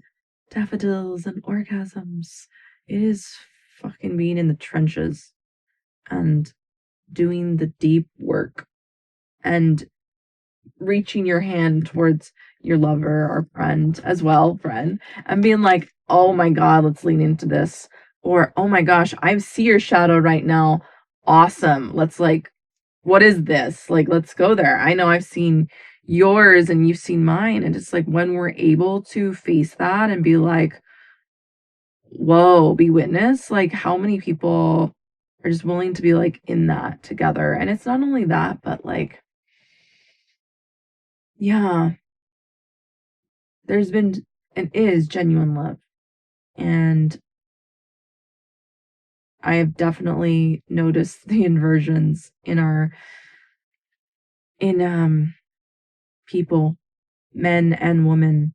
daffodils and orgasms. It is fucking being in the trenches and doing the deep work and reaching your hand towards your lover or friend as well, and being like, oh my God, let's lean into this. Or, oh my gosh, I see your shadow right now. Awesome. Let's like, what is this? Like, let's go there. I know I've seen yours and you've seen mine. And it's like when we're able to face that and be like, whoa, be witness, like how many people are just willing to be like in that together. And it's not only that, but like, yeah, there's been and is genuine love. And I have definitely noticed the inversions in people, men and women.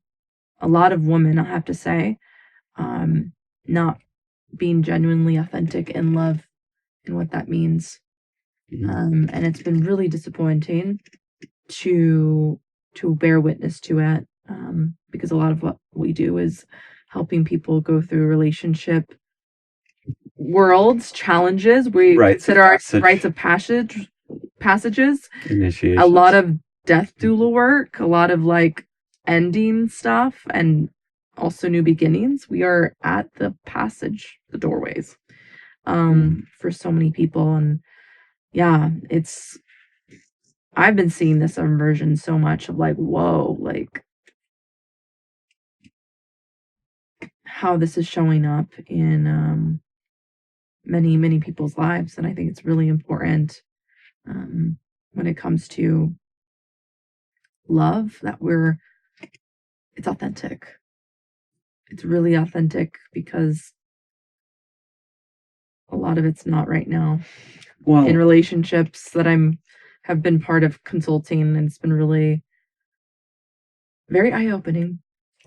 A lot of women, I have to say, um, not being genuinely authentic in love and what that means. And it's been really disappointing to bear witness to it, because a lot of what we do is helping people go through relationship worlds, challenges. We consider our rites of passages, Initiation. a lot of death doula work, a lot of like ending stuff, and also new beginnings. We are at the passage, the doorways, for so many people. And yeah, I've been seeing this inversion so much of like, whoa, like how this is showing up in many, many people's lives. And I think it's really important, when it comes to love, that it's authentic. It's really authentic, because a lot of it's not right now. Well, in relationships that have been part of consulting, and it's been really very eye-opening.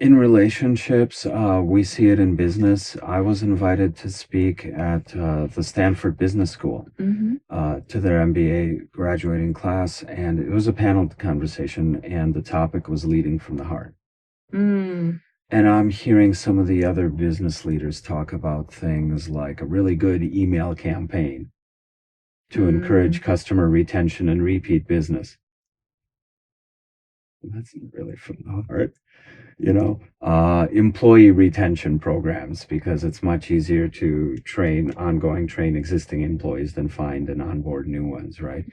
in relationships, we see it in business. I was invited to speak at the Stanford Business School to their MBA graduating class, and it was a panel conversation, and the topic was leading from the heart. And I'm hearing some of the other business leaders talk about things like a really good email campaign to encourage customer retention and repeat business. That's not really from the heart. You know, employee retention programs, because it's much easier to train existing employees than find and onboard new ones, right?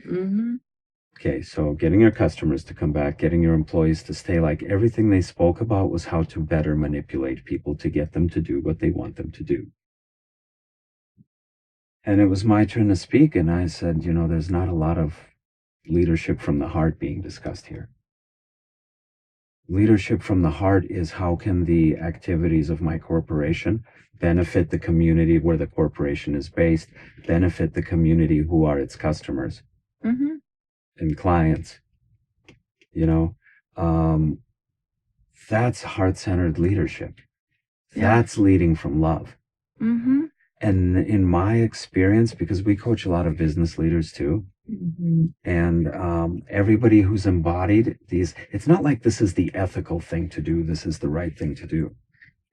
Okay, so getting your customers to come back, getting your employees to stay, like everything they spoke about was how to better manipulate people to get them to do what they want them to do. And it was my turn to speak, and I said, you know, there's not a lot of leadership from the heart being discussed here. Leadership from the heart is how can the activities of my corporation benefit the community where the corporation is based, benefit the community who are its customers and clients, you know? That's heart-centered leadership. That's leading from love. And in my experience, because we coach a lot of business leaders too, and everybody who's embodied these, it's not like this is the ethical thing to do, this is the right thing to do.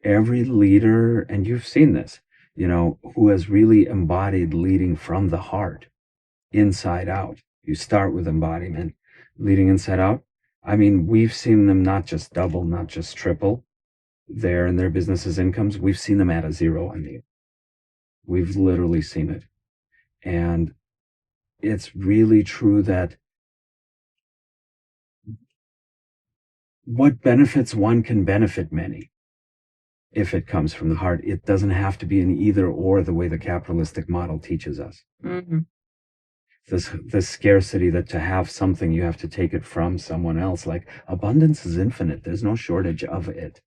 Every leader, and you've seen this, you know, who has really embodied leading from the heart, inside out. You start with embodiment, leading inside out. I mean, we've seen them not just double, not just triple their and their businesses' incomes. We've seen them at a zero. I mean, we've literally seen it. And it's really true that what benefits one can benefit many if it comes from the heart. It doesn't have to be an either or the way the capitalistic model teaches us. This scarcity, that to have something you have to take it from someone else. Like, abundance is infinite, there's no shortage of it.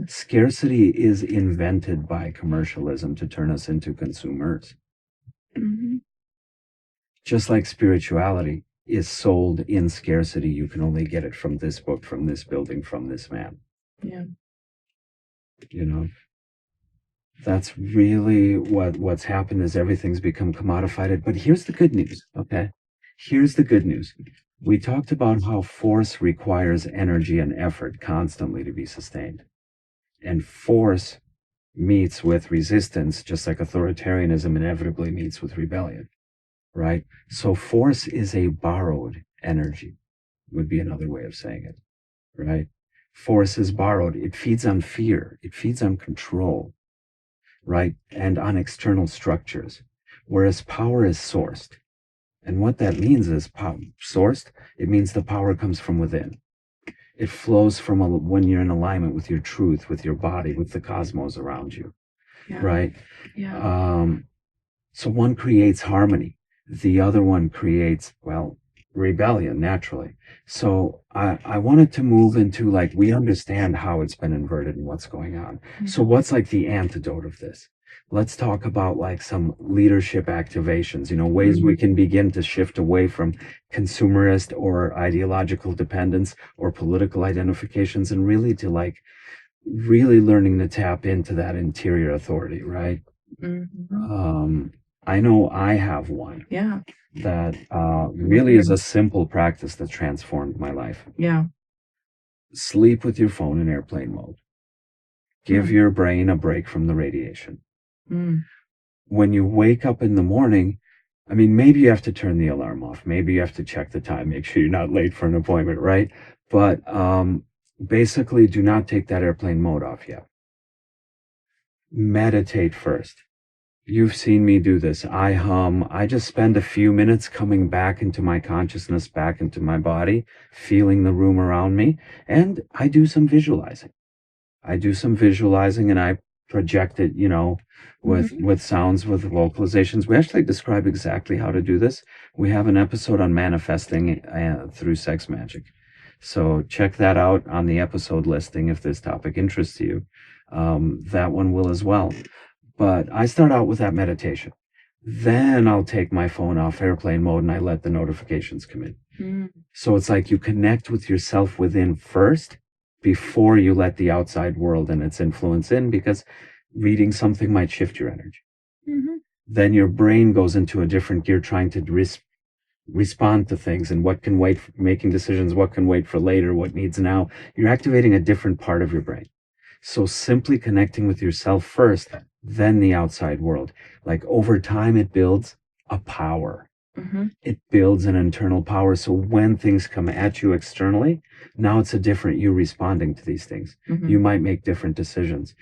Scarcity is invented by commercialism to turn us into consumers. Just like spirituality is sold in scarcity. You can only get it from this book, from this building, from this man. You know, that's really what's happened, is everything's become commodified. But here's the good news, okay? Here's the good news. We talked about how force requires energy and effort constantly to be sustained. And force meets with resistance, just like authoritarianism inevitably meets with rebellion, right? So force is a borrowed energy, would be another way of saying it, right? Force is borrowed. It feeds on fear. It feeds on control, right? And on external structures, whereas power is sourced. And what that means is sourced, it means the power comes from within. It flows from when you're in alignment with your truth, with your body, with the cosmos around you, right? So one creates harmony. The other one creates, well, rebellion, naturally. So I wanted to move into, like, we understand how it's been inverted and what's going on. So what's like the antidote of this? Let's talk about like some leadership activations, you know, ways we can begin to shift away from consumerist or ideological dependence or political identifications, and really to like really learning to tap into that interior authority, right? I know I have one that really is a simple practice that transformed my life. Sleep with your phone in airplane mode. Give your brain a break from the radiation. When you wake up in the morning, I mean, maybe you have to turn the alarm off. Maybe you have to check the time, make sure you're not late for an appointment, right? But basically, do not take that airplane mode off yet. Meditate first. You've seen me do this. I hum. I just spend a few minutes coming back into my consciousness, back into my body, feeling the room around me, and I do some visualizing. And I project it, you know, with sounds, with vocalizations. We actually describe exactly how to do this. We have an episode on manifesting through sex magic. So check that out on the episode listing if this topic interests you. That one will as well. But I start out with that meditation. Then I'll take my phone off airplane mode and I let the notifications come in. So it's like you connect with yourself within first before you let the outside world and its influence in, because reading something might shift your energy. Then your brain goes into a different gear, trying to respond to things, and what can wait, making decisions, what can wait for later, what needs now. You're activating a different part of your brain. So simply connecting with yourself first, then the outside world. Like, over time, it builds a power. It builds an internal power. So when things come at you externally, now it's a different you responding to these things. You might make different decisions.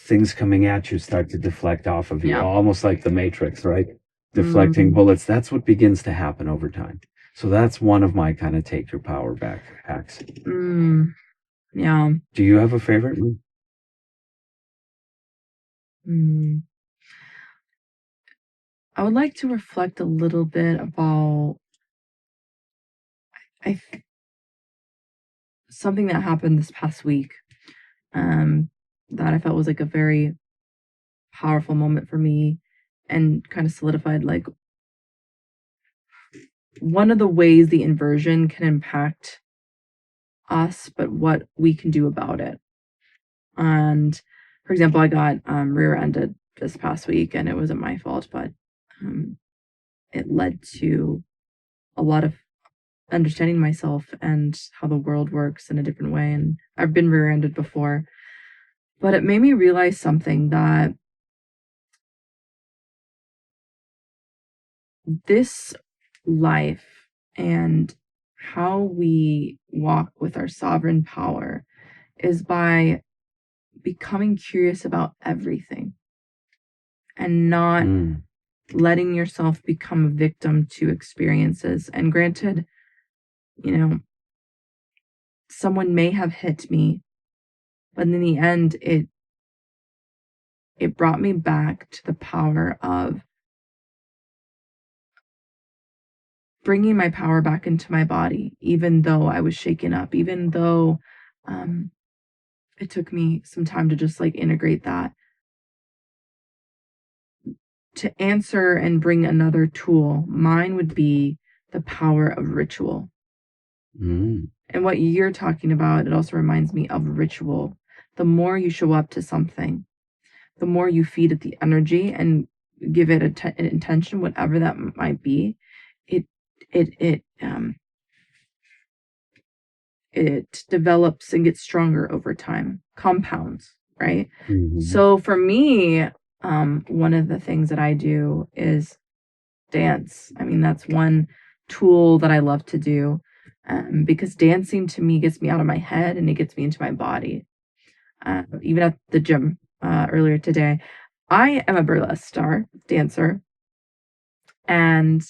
Things coming at you start to deflect off of you, almost like the Matrix, right? Deflecting bullets. That's what begins to happen over time. So that's one of my kind of take your power back hacks. Do you have a favorite? I would like to reflect a little bit about something that happened this past week that I felt was like a very powerful moment for me and kind of solidified like one of the ways the inversion can impact us, but what we can do about it. And for example, I got rear-ended this past week, and it wasn't my fault, but it led to a lot of understanding myself and how the world works in a different way. And I've been rear-ended before, but it made me realize something, that this life and how we walk with our sovereign power is by becoming curious about everything and not letting yourself become a victim to experiences. And granted, you know, someone may have hit me, but in the end, it brought me back to the power of bringing my power back into my body, even though I was shaken up, even though it took me some time to just like integrate that, to answer and bring another tool. Mine would be the power of ritual. And what you're talking about, it also reminds me of ritual. The more you show up to something, the more you feed it the energy and give it an intention, whatever that might be, it develops and gets stronger over time, compounds, right? So for me, one of the things that I do is dance. I mean, that's one tool that I love to do, because dancing to me gets me out of my head and it gets me into my body. Even at the gym earlier today, I am a burlesque dancer, and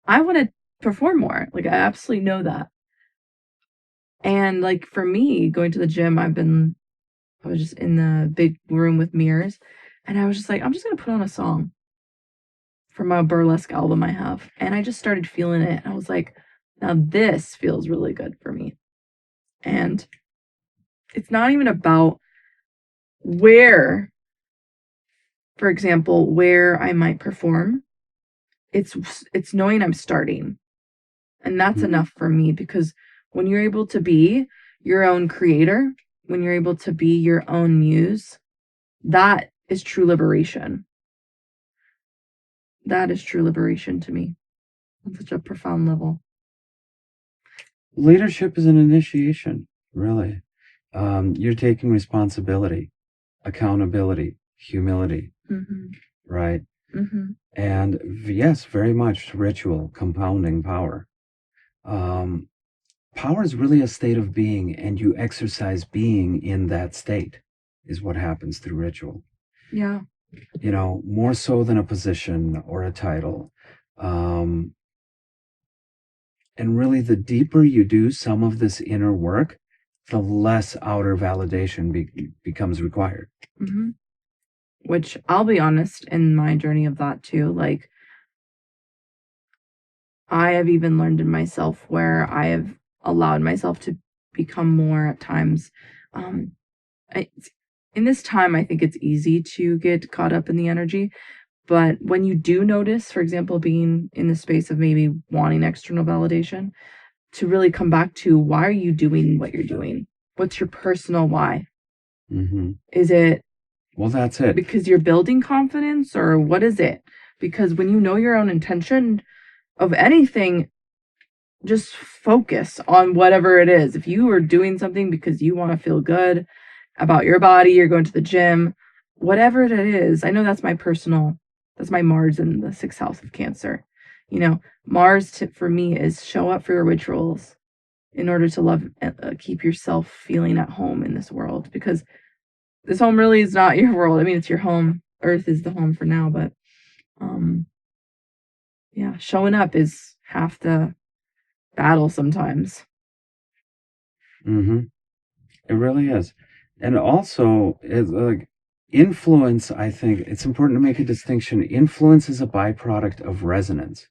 I want to perform more. Like, I absolutely know that. And like for me, going to the gym, I was just in the big room with mirrors, and I was just like, I'm just gonna put on a song from a burlesque album I have. And I just started feeling it. I was like, now this feels really good for me. And it's not even about where, for example, where I might perform. It's knowing I'm starting. And that's enough for me, because when you're able to be your own creator, when you're able to be your own muse, that is true liberation. That is true liberation to me on such a profound level. Leadership is an initiation, really. You're taking responsibility, accountability, humility, right? And yes, very much ritual, compounding power. Power is really a state of being, and you exercise being in that state is what happens through ritual. Yeah. You know, more so than a position or a title. And really, the deeper you do some of this inner work, the less outer validation becomes required. Which, I'll be honest, in my journey of that too, like, I have even learned in myself where I have allowed myself to become more at times. In this time, I think it's easy to get caught up in the energy. But when you do notice, for example, being in the space of maybe wanting external validation, to really come back to, why are you doing what you're doing? What's your personal why? Is it, well, that's it, because you're building confidence, or what is it? Because when you know your own intention of anything, just focus on whatever it is. If you are doing something because you want to feel good about your body, you're going to the gym, whatever it is. I know that's my Mars in the 6th house of Cancer. You know, Mars for me is show up for your rituals in order to love, keep yourself feeling at home in this world, because this home really is not your world. I mean, it's your home. Earth is the home for now, but yeah, showing up is half the battle sometimes. It really is. And also, it's like influence, I think it's important to make a distinction. Influence is a byproduct of resonance,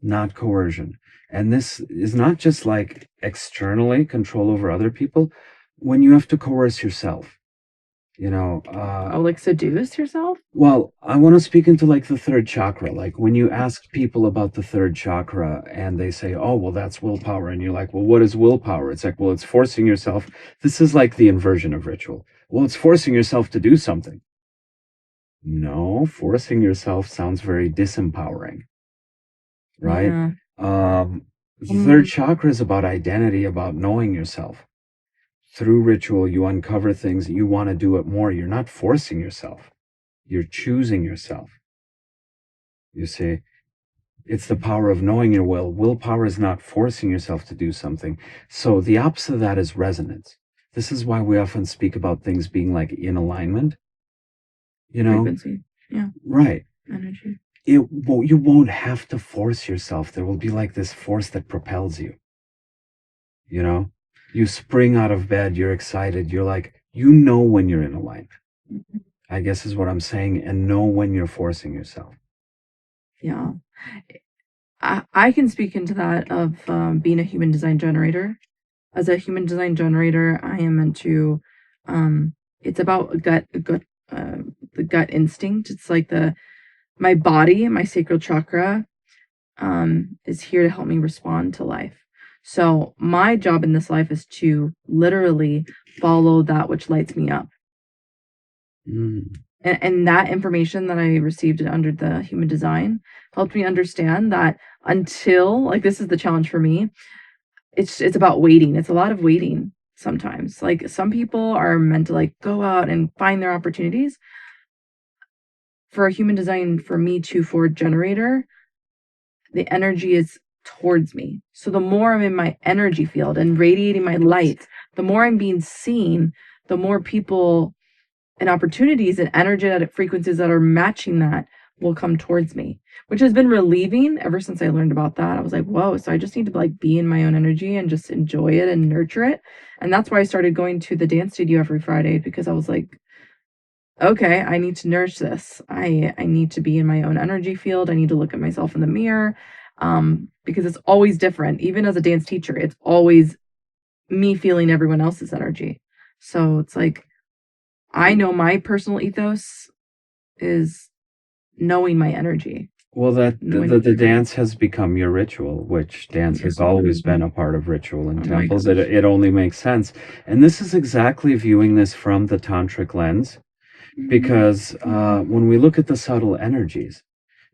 not coercion. And this is not just like externally, control over other people, when you have to coerce yourself. Like seduce yourself? Well, I want to speak into like the third chakra. Like when you ask people about the third chakra and they say, oh, well, that's willpower. And you're like, well, what is willpower? It's like, well, it's forcing yourself. This is like the inversion of ritual. Well, it's forcing yourself to do something. No, forcing yourself sounds very disempowering, right? Yeah. The third chakra is about identity, about knowing yourself. Through ritual, you uncover things that you want to do it more. You're not forcing yourself. You're choosing yourself. You see, it's the power of knowing your will. Willpower is not forcing yourself to do something. So the opposite of that is resonance. This is why we often speak about things being like in alignment. Frequency. Yeah. Right. Energy. You won't have to force yourself. There will be like this force that propels you. You spring out of bed, you're excited, you're like, when you're in alignment, I guess is what I'm saying, and know when you're forcing yourself. Yeah. I can speak into that of being a human design generator. As a human design generator, I am into, it's about the gut instinct. It's like my body, my sacral chakra, is here to help me respond to life. So my job in this life is to literally follow that which lights me up. And that information that I received under the human design helped me understand that until, like, this is the challenge for me, it's about waiting. It's a lot of waiting sometimes. Like, some people are meant to like go out and find their opportunities. For a human design, for me to forward generator, the energy is towards me. So the more I'm in my energy field and radiating my light, the more I'm being seen, the more people and opportunities and energetic frequencies that are matching that will come towards me, which has been relieving ever since I learned about that. I was like, whoa, so I just need to like be in my own energy and just enjoy it and nurture it. And that's why I started going to the dance studio every Friday, because I was like, okay, I need to nourish this. I need to be in my own energy field. I need to look at myself in the mirror, because it's always different. Even as a dance teacher, it's always me feeling everyone else's energy. So it's like, I know my personal ethos is knowing my energy. Well, the dance has become your ritual, which dance has always been a part of ritual in temples. It only makes sense. And this is exactly viewing this from the Tantric lens, because when we look at the subtle energies,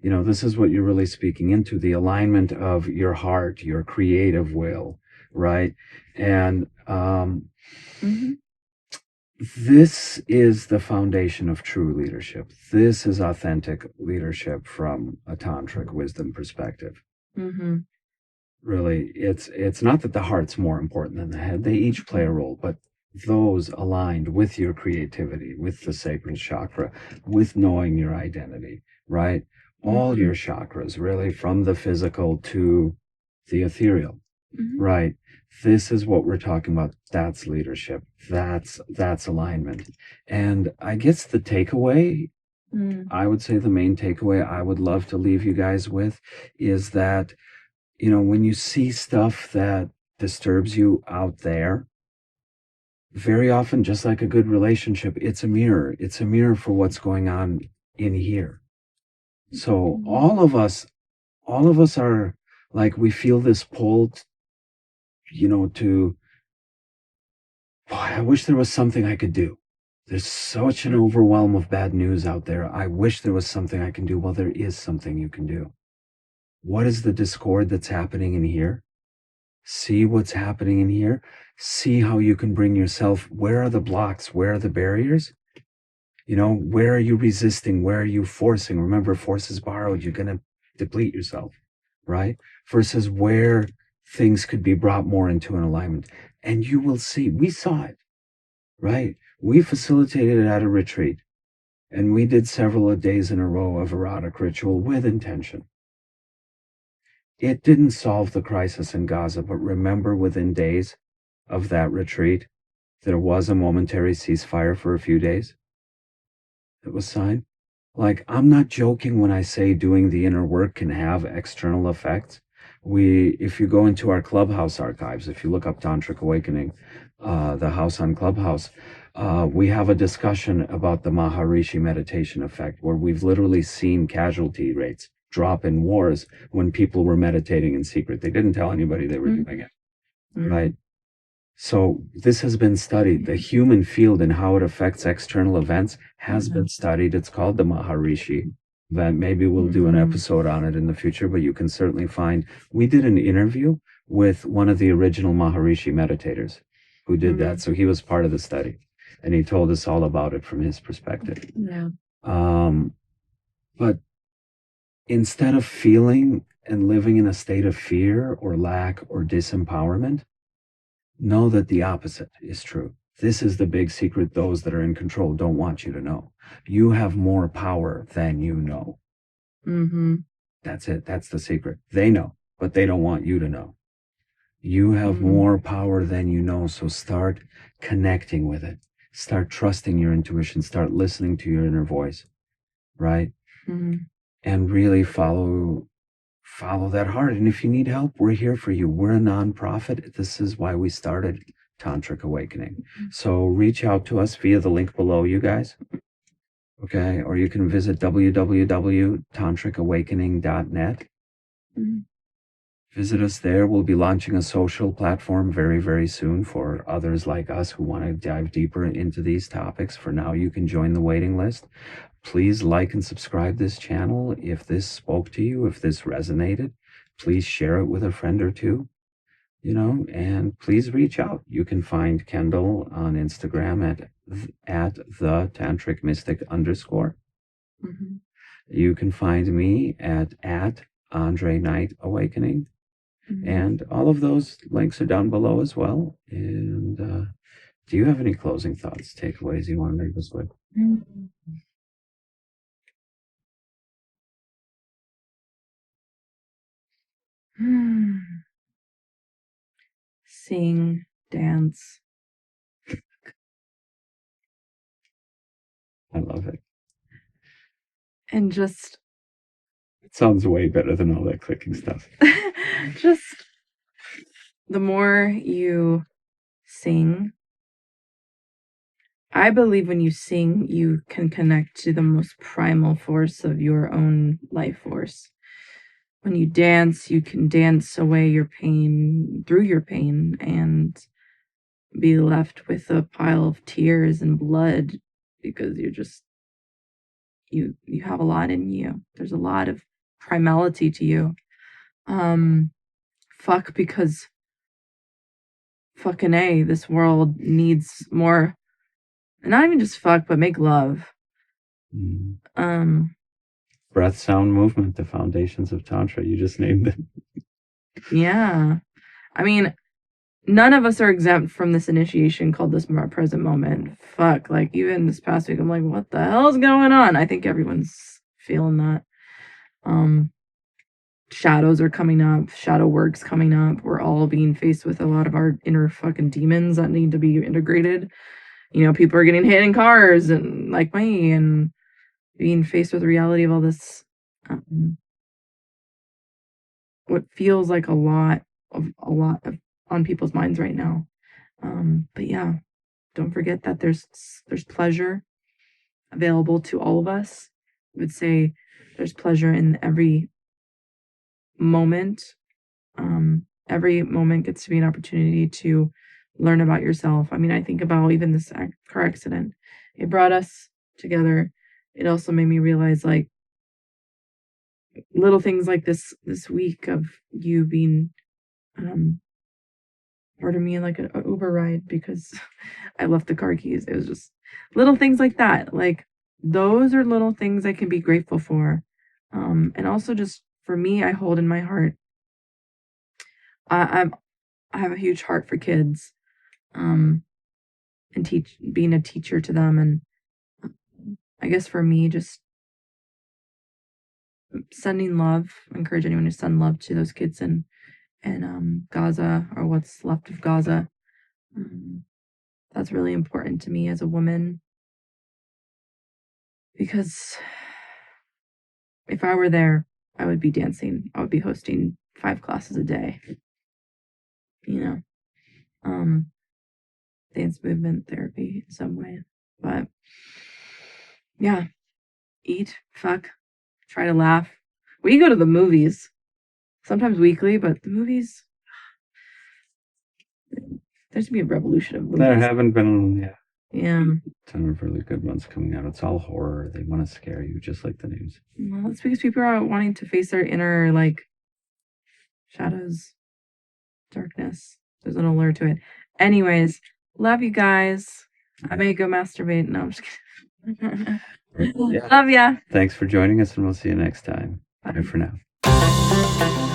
this is what you're really speaking into, the alignment of your heart, your creative will, right? And this is the foundation of true leadership. This is authentic leadership from a tantric wisdom perspective. Really, it's not that the heart's more important than the head. They each play a role, but those aligned with your creativity, with the sacral chakra, with knowing your identity, right? All your chakras, really, from the physical to the ethereal, right? This is what we're talking about. That's leadership. That's alignment. And I guess the takeaway, I would say the main takeaway I would love to leave you guys with is that, when you see stuff that disturbs you out there, very often, just like a good relationship, it's a mirror. It's a mirror for what's going on in here. So all of us are like, we feel this pull, to, boy, I wish there was something I could do. There's such an overwhelm of bad news out there. I wish there was something I can do. Well, there is something you can do. What is the discord that's happening in here? See what's happening in here. See how you can bring yourself. Where are the blocks? Where are the barriers? Where are you resisting? Where are you forcing? Remember, force is borrowed. You're going to deplete yourself, right? Versus where things could be brought more into an alignment. And you will see, we saw it, right? We facilitated it at a retreat, and we did several days in a row of erotic ritual with intention. It didn't solve the crisis in Gaza, but remember, within days of that retreat, there was a momentary ceasefire for a few days. It was signed. Like, I'm not joking when I say doing the inner work can have external effects. If you go into our Clubhouse archives, if you look up Tantric Awakening, the house on Clubhouse, we have a discussion about the Maharishi meditation effect, where we've literally seen casualty rates drop in wars when people were meditating in secret. They didn't tell anybody they were doing it, right? So this has been studied. The human field and how it affects external events has been studied. It's called the Maharishi event. Maybe we'll do an episode on it in the future, but you can certainly find. We did an interview with one of the original Maharishi meditators who did that. So he was part of the study, and he told us all about it from his perspective. Yeah. But instead of feeling and living in a state of fear or lack or disempowerment, know that the opposite is true. This is the big secret those that are in control don't want you to know. You have more power than you know. That's it. That's the secret. They know, but they don't want you to know. You have more power than you know, so start connecting with it. Start trusting your intuition. Start listening to your inner voice, right? And really follow that heart. And if you need help, we're here for you. We're a nonprofit. This is why we started Tantric Awakening. So reach out to us via the link below, you guys. Okay, or you can visit www.tantricawakening.net. Visit us there. We'll be launching a social platform very, very soon for others like us who want to dive deeper into these topics. For now, you can join the waiting list. Please like and subscribe this channel. If this spoke to you, if this resonated, please share it with a friend or two, and please reach out. You can find Kendall on Instagram at the Tantric Mystic _. You can find me at Andre Knight Awakening. And all of those links are down below as well. And do you have any closing thoughts, takeaways you want to leave us with? Sing, dance. I love it. And just... It sounds way better than all that clicking stuff. Just the more you sing, I believe when you sing, you can connect to the most primal force of your own life force. When you dance, you can dance away your pain, through your pain, and be left with a pile of tears and blood because you have a lot in you. There's a lot of primality to you. Because fucking A, this world needs more, not even just fuck, but make love. Breath, sound, movement, the foundations of Tantra. You just named it. Yeah. I mean, none of us are exempt from this initiation called this present moment. Fuck, like even this past week, I'm like, what the hell is going on? I think everyone's feeling that. Shadows are coming up. Shadow work's coming up. We're all being faced with a lot of our inner fucking demons that need to be integrated. People are getting hit in cars and like me, and being faced with the reality of all this. What feels like a lot of on people's minds right now. But yeah, don't forget that there's pleasure available to all of us. I would say there's pleasure in every moment. Every moment gets to be an opportunity to learn about yourself. I mean, I think about even this car accident. It brought us together. It also made me realize, like, little things like this week of you being order me like an Uber ride because I left the car keys. It was just little things like that. Like, those are little things I can be grateful for. And also just for me, I hold in my heart. I have a huge heart for kids, and being a teacher to them. And I guess for me, just sending love, encourage anyone to send love to those kids in Gaza, or what's left of Gaza. That's really important to me as a woman, because if I were there, I would be dancing. I would be hosting 5 classes a day, you know, dance movement therapy in some way. But yeah, eat, fuck, try to laugh. We go to the movies, sometimes weekly, but the movies, there's to be a revolution of movies. There haven't been, Yeah. ton of really good ones coming out. It's all horror. They want to scare you, just like the news. Well, it's because people are wanting to face their inner, like, shadows, darkness. There's an allure to it. Anyways, love you guys. I may go masturbate. No, I'm just kidding. Yeah. Love ya. Thanks for joining us, and we'll see you next time. Bye for now.